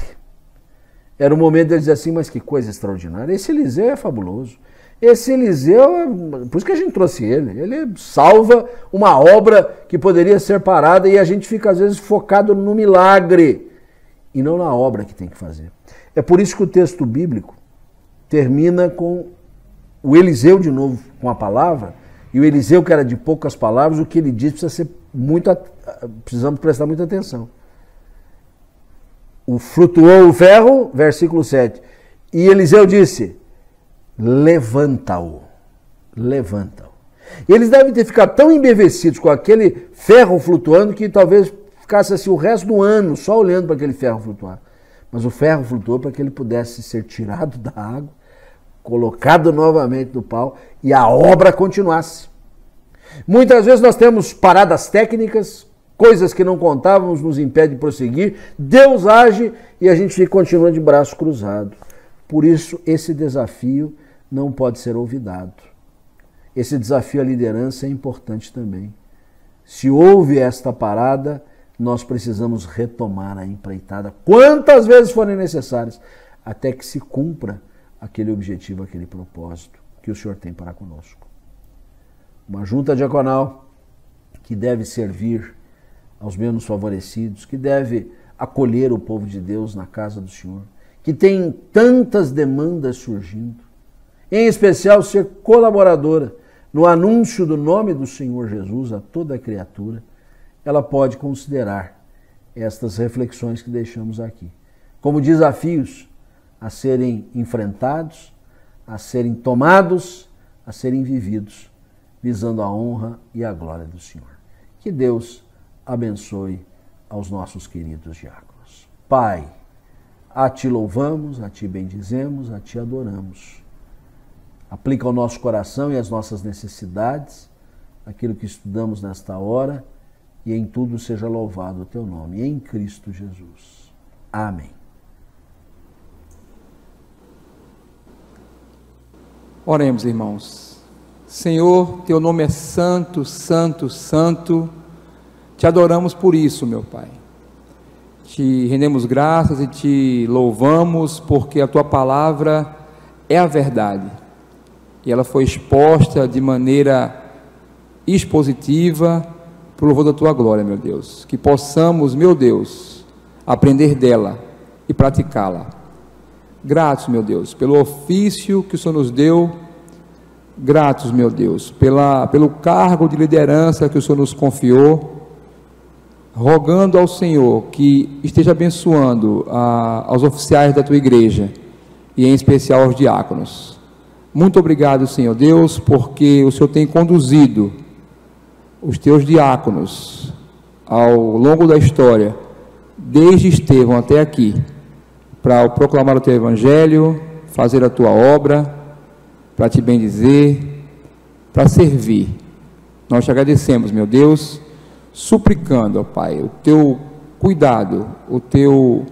Era o momento deles dizer assim, mas que coisa extraordinária. Esse Eliseu é fabuloso. Esse Eliseu, por isso que a gente trouxe ele salva uma obra que poderia ser parada e a gente fica às vezes focado no milagre e não na obra que tem que fazer. É por isso que o texto bíblico termina com o Eliseu de novo com a palavra, e o Eliseu que era de poucas palavras, o que ele diz precisamos prestar muita atenção. Flutuou o ferro, versículo 7, e Eliseu disse, levanta-o, levanta-o. E eles devem ter ficado tão embevecidos com aquele ferro flutuando que talvez ficasse assim o resto do ano só olhando para aquele ferro flutuar. Mas o ferro flutuou para que ele pudesse ser tirado da água, colocado novamente no pau e a obra continuasse. Muitas vezes nós temos paradas técnicas, coisas que não contávamos nos impedem de prosseguir. Deus age e a gente continua de braço cruzado. Por isso, esse desafio não pode ser olvidado. Esse desafio à liderança é importante também. Se houve esta parada, nós precisamos retomar a empreitada quantas vezes forem necessárias, até que se cumpra aquele objetivo, aquele propósito que o Senhor tem para conosco. Uma junta diaconal que deve servir aos menos favorecidos, que deve acolher o povo de Deus na casa do Senhor, que tem tantas demandas surgindo, em especial ser colaboradora no anúncio do nome do Senhor Jesus a toda a criatura, ela pode considerar estas reflexões que deixamos aqui como desafios a serem enfrentados, a serem tomados, a serem vividos, visando a honra e a glória do Senhor. Que Deus abençoe aos nossos queridos diáconos. Pai, a Ti louvamos, a Ti bendizemos, a Ti adoramos. Aplica ao nosso coração e às nossas necessidades aquilo que estudamos nesta hora, e em tudo seja louvado o Teu nome, em Cristo Jesus. Amém. Oremos, irmãos. Senhor, Teu nome é santo, santo, santo. Te adoramos por isso, meu Pai. Te rendemos graças e Te louvamos porque a Tua palavra é a verdade. E ela foi exposta de maneira expositiva para o louvor da Tua glória, meu Deus. Que possamos, meu Deus, aprender dela e praticá-la. Gratos, meu Deus, pelo ofício que o Senhor nos deu. Gratos, meu Deus, pelo cargo de liderança que o Senhor nos confiou. Rogando ao Senhor que esteja abençoando aos oficiais da Tua igreja e em especial aos diáconos. Muito obrigado, Senhor Deus, porque o Senhor tem conduzido os Teus diáconos ao longo da história, desde Estevão até aqui, para proclamar o Teu Evangelho, fazer a Tua obra, para Te bendizer, para servir. Nós Te agradecemos, meu Deus, suplicando, ó Pai, o Teu cuidado, o Teu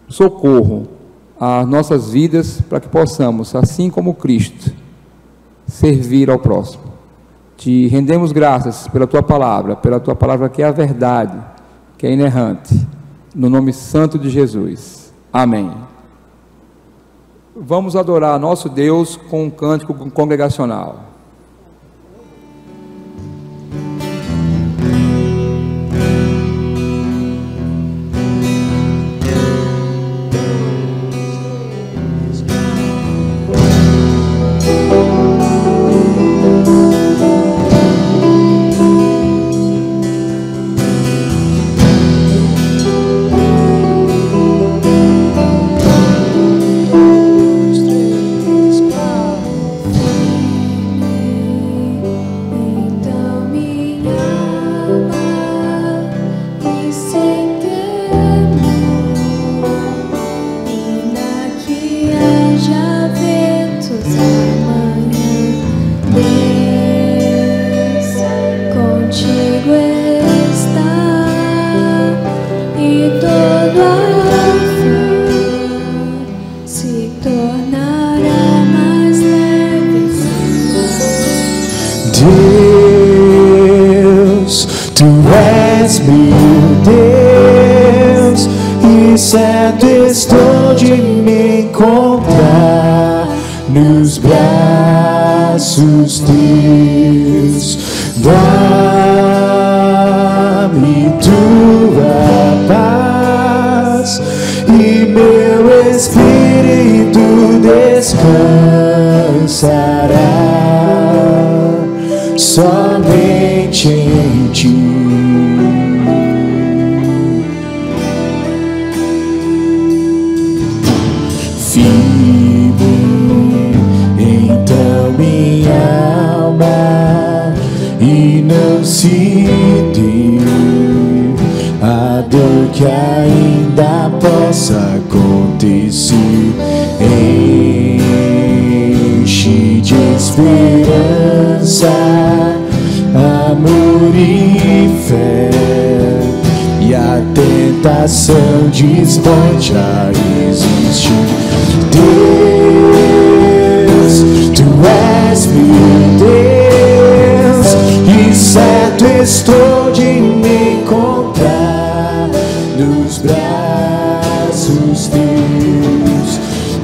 socorro às nossas vidas, para que possamos, assim como Cristo, servir ao próximo. Te rendemos graças pela Tua palavra que é a verdade, que é inerrante, no nome santo de Jesus. Amém. Vamos adorar nosso Deus com um cântico congregacional. certo estou de me encontrar nos braços teus. Dá-me tua paz e meu espírito descansará somente em ti. Então minha alma e não se deu a dor que ainda possa acontecer. Enche de esperança, amor e fé, e a tentação desponte a existir. Deus, tu és meu Deus, e certo estou de me encontrar nos braços teus.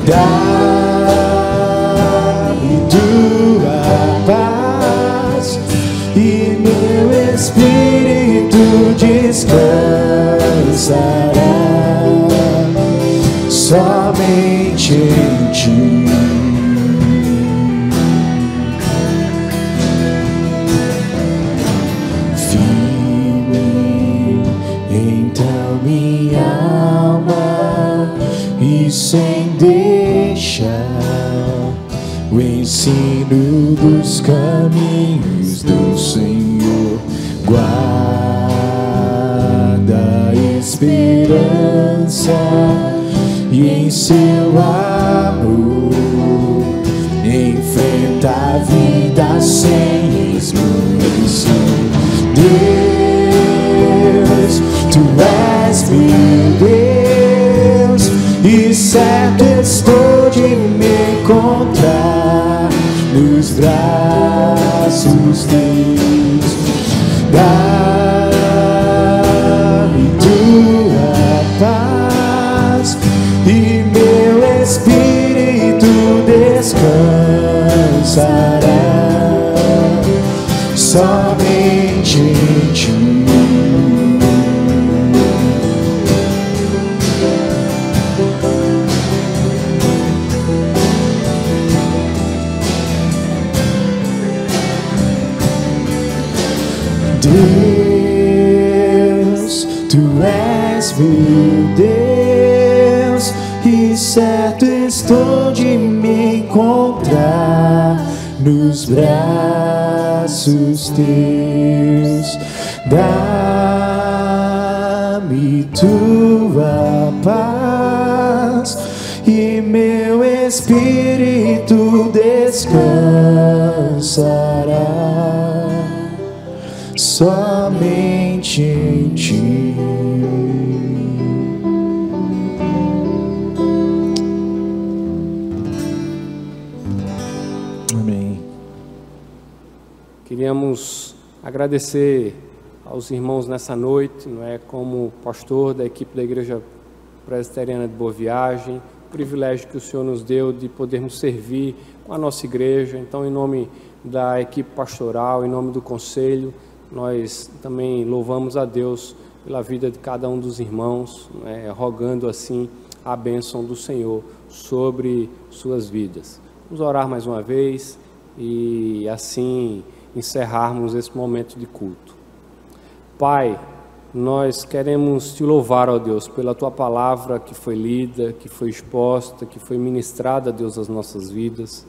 Dá-me tua paz e meu espírito descansará somente em ti. Firme então minha alma e sem deixar o ensino dos caminhos do Senhor. Guarda a esperança e em seu amor enfrenta a vida sem esmorecer. Deus, tu és meu Deus, e certo estou de me encontrar nos braços teus. Dá-me tua paz e meu espírito descansará somente em ti. Deus, tu és meu Deus, e certo estou de me encontrar nos braços teus. Dá-me tua paz e meu espírito descansará somente em ti. Amém. Queríamos agradecer aos irmãos nessa noite, não é, como pastor da equipe da Igreja Presbiteriana de Boa Viagem, o privilégio que o Senhor nos deu de podermos servir com a nossa igreja. Então, em nome da equipe pastoral, em nome do conselho, nós também louvamos a Deus pela vida de cada um dos irmãos, né, rogando assim a bênção do Senhor sobre suas vidas. Vamos orar mais uma vez e assim encerrarmos esse momento de culto. Pai, nós queremos te louvar, ó Deus, pela tua palavra que foi lida, que foi exposta, que foi ministrada, a Deus, às nossas vidas.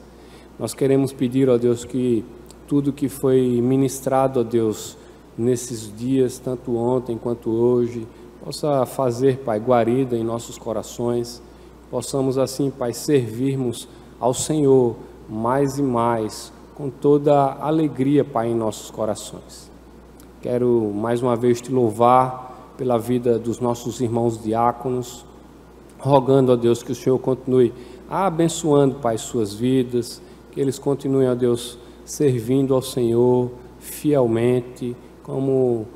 Nós queremos pedir, ó Deus, que tudo que foi ministrado, ó Deus, nesses dias, tanto ontem quanto hoje, possa fazer, Pai, guarida em nossos corações. Possamos assim, Pai, servirmos ao Senhor mais e mais, com toda a alegria, Pai, em nossos corações. Quero mais uma vez te louvar pela vida dos nossos irmãos diáconos, rogando a Deus que o Senhor continue abençoando, Pai, suas vidas, que eles continuem, ó Deus, servindo ao Senhor fielmente, como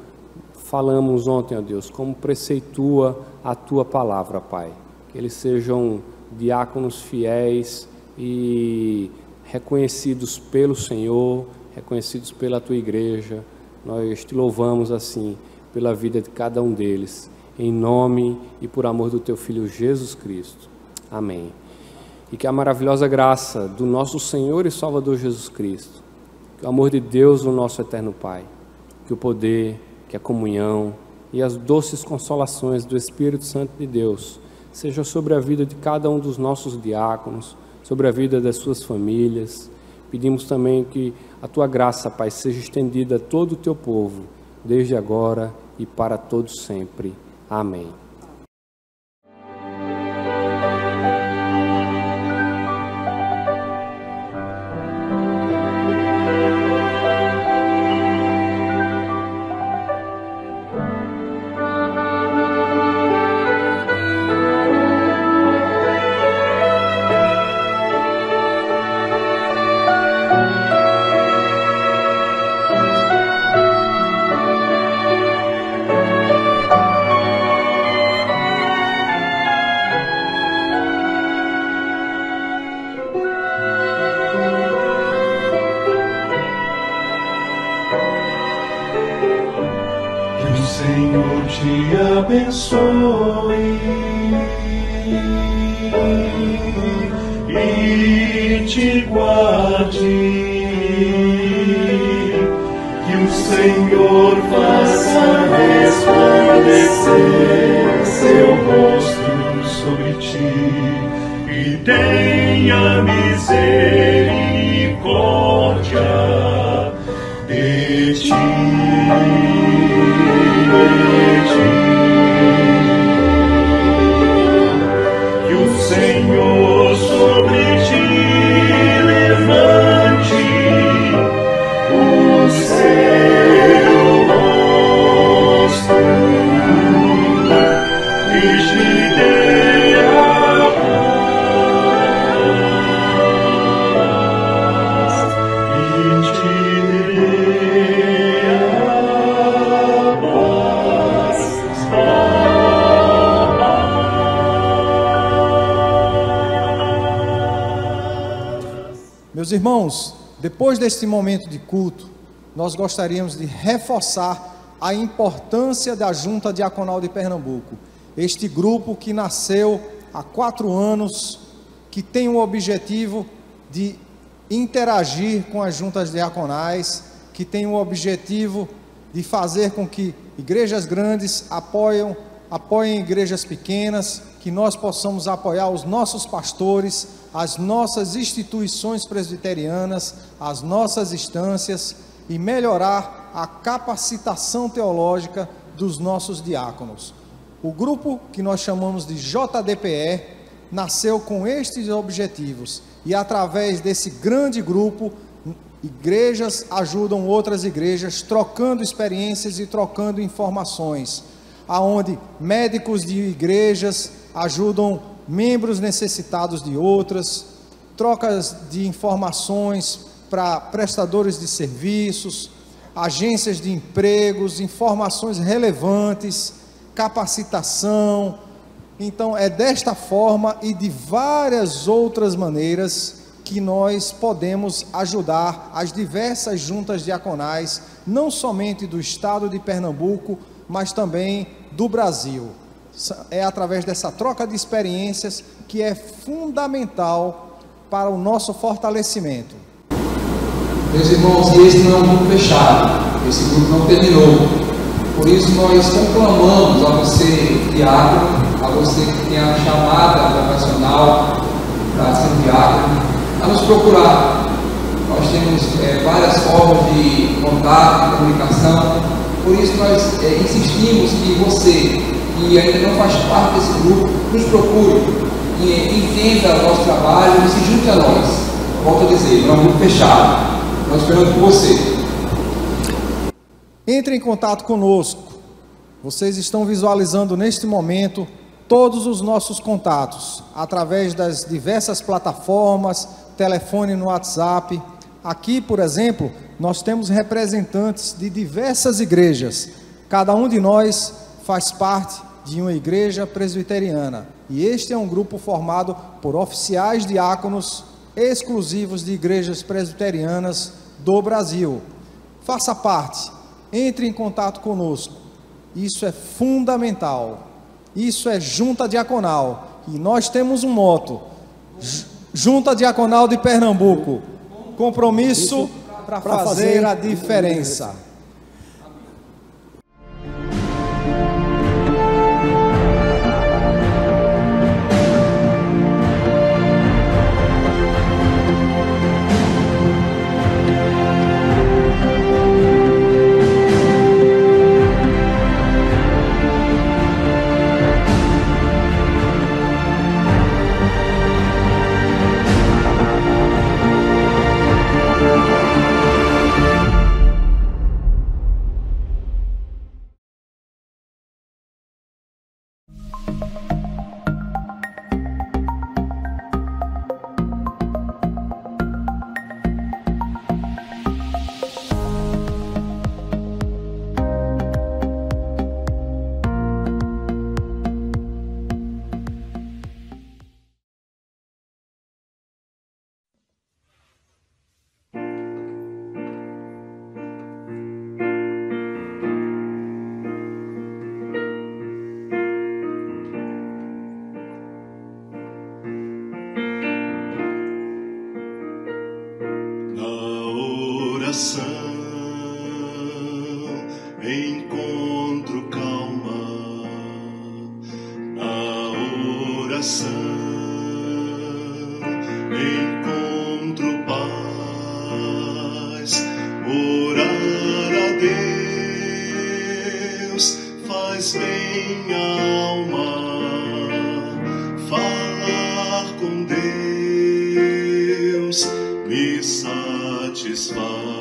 falamos ontem, ó Deus, como preceitua a Tua palavra, Pai. Que eles sejam diáconos fiéis e reconhecidos pelo Senhor, reconhecidos pela Tua igreja. Nós Te louvamos assim pela vida de cada um deles, em nome e por amor do Teu Filho Jesus Cristo. Amém. E que a maravilhosa graça do nosso Senhor e Salvador Jesus Cristo, que o amor de Deus, o nosso eterno Pai, que o poder, que a comunhão e as doces consolações do Espírito Santo de Deus seja sobre a vida de cada um dos nossos diáconos, sobre a vida das suas famílias. Pedimos também que a Tua graça, Pai, seja estendida a todo o Teu povo, desde agora e para todos sempre. Amém. Senhor te abençoe e te guarde, que o Senhor faça resplandecer seu rosto sobre ti e tenha misericórdia de ti. Que o Senhor sobre ti levante o seu rosto e te dê a paz, e te dê Meus irmãos, depois deste momento de culto, nós gostaríamos de reforçar a importância da Junta Diaconal de Pernambuco. Este grupo que nasceu há 4 anos, que tem o objetivo de interagir com as juntas diaconais, que tem o objetivo de fazer com que igrejas grandes apoiem igrejas pequenas, que nós possamos apoiar os nossos pastores, as nossas instituições presbiterianas, as nossas instâncias e melhorar a capacitação teológica dos nossos diáconos. O grupo que nós chamamos de JDPE nasceu com estes objetivos e através desse grande grupo, igrejas ajudam outras igrejas, trocando experiências e trocando informações, aonde médicos de igrejas ajudam membros necessitados de outras, trocas de informações para prestadores de serviços, agências de empregos, informações relevantes, capacitação. Então é desta forma e de várias outras maneiras que nós podemos ajudar as diversas juntas diaconais, não somente do estado de Pernambuco, mas também do Brasil. É através dessa troca de experiências que é fundamental para o nosso fortalecimento. Meus irmãos, esse não é um grupo fechado, esse grupo não terminou. Por isso nós conclamamos a você, diácono, a você que tem a chamada vocacional para ser diácono, a nos procurar. Nós temos várias formas de contato, de comunicação. Por isso nós insistimos que você, que ainda não faz parte desse grupo, nos procure, entenda o nosso trabalho e se junte a nós. Volto a dizer, não é um grupo fechado, nós esperamos por você. Entre em contato conosco. Vocês estão visualizando neste momento todos os nossos contatos, através das diversas plataformas, telefone no WhatsApp. Aqui, por exemplo, nós temos representantes de diversas igrejas, Cada um de nós faz parte de uma igreja presbiteriana, e este é um grupo formado por oficiais diáconos exclusivos de igrejas presbiterianas do Brasil. Faça parte, entre em contato conosco, isso é fundamental, isso é junta diaconal, e nós temos um moto, Junta Diaconal de Pernambuco, compromisso para fazer a diferença. Encontro calma na oração, encontro paz. Orar a Deus faz bem à alma, falar com Deus me satisfaz.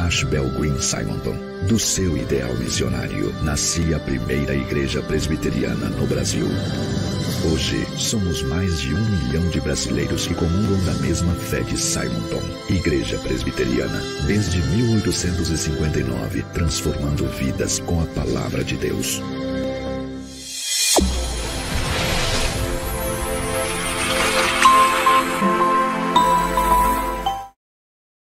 Ashbel Green Simonton. Do seu ideal missionário, nascia a primeira igreja presbiteriana no Brasil. Hoje, somos mais de 1 milhão de brasileiros que comungam da mesma fé de Simonton. Igreja Presbiteriana, desde 1859, transformando vidas com a palavra de Deus.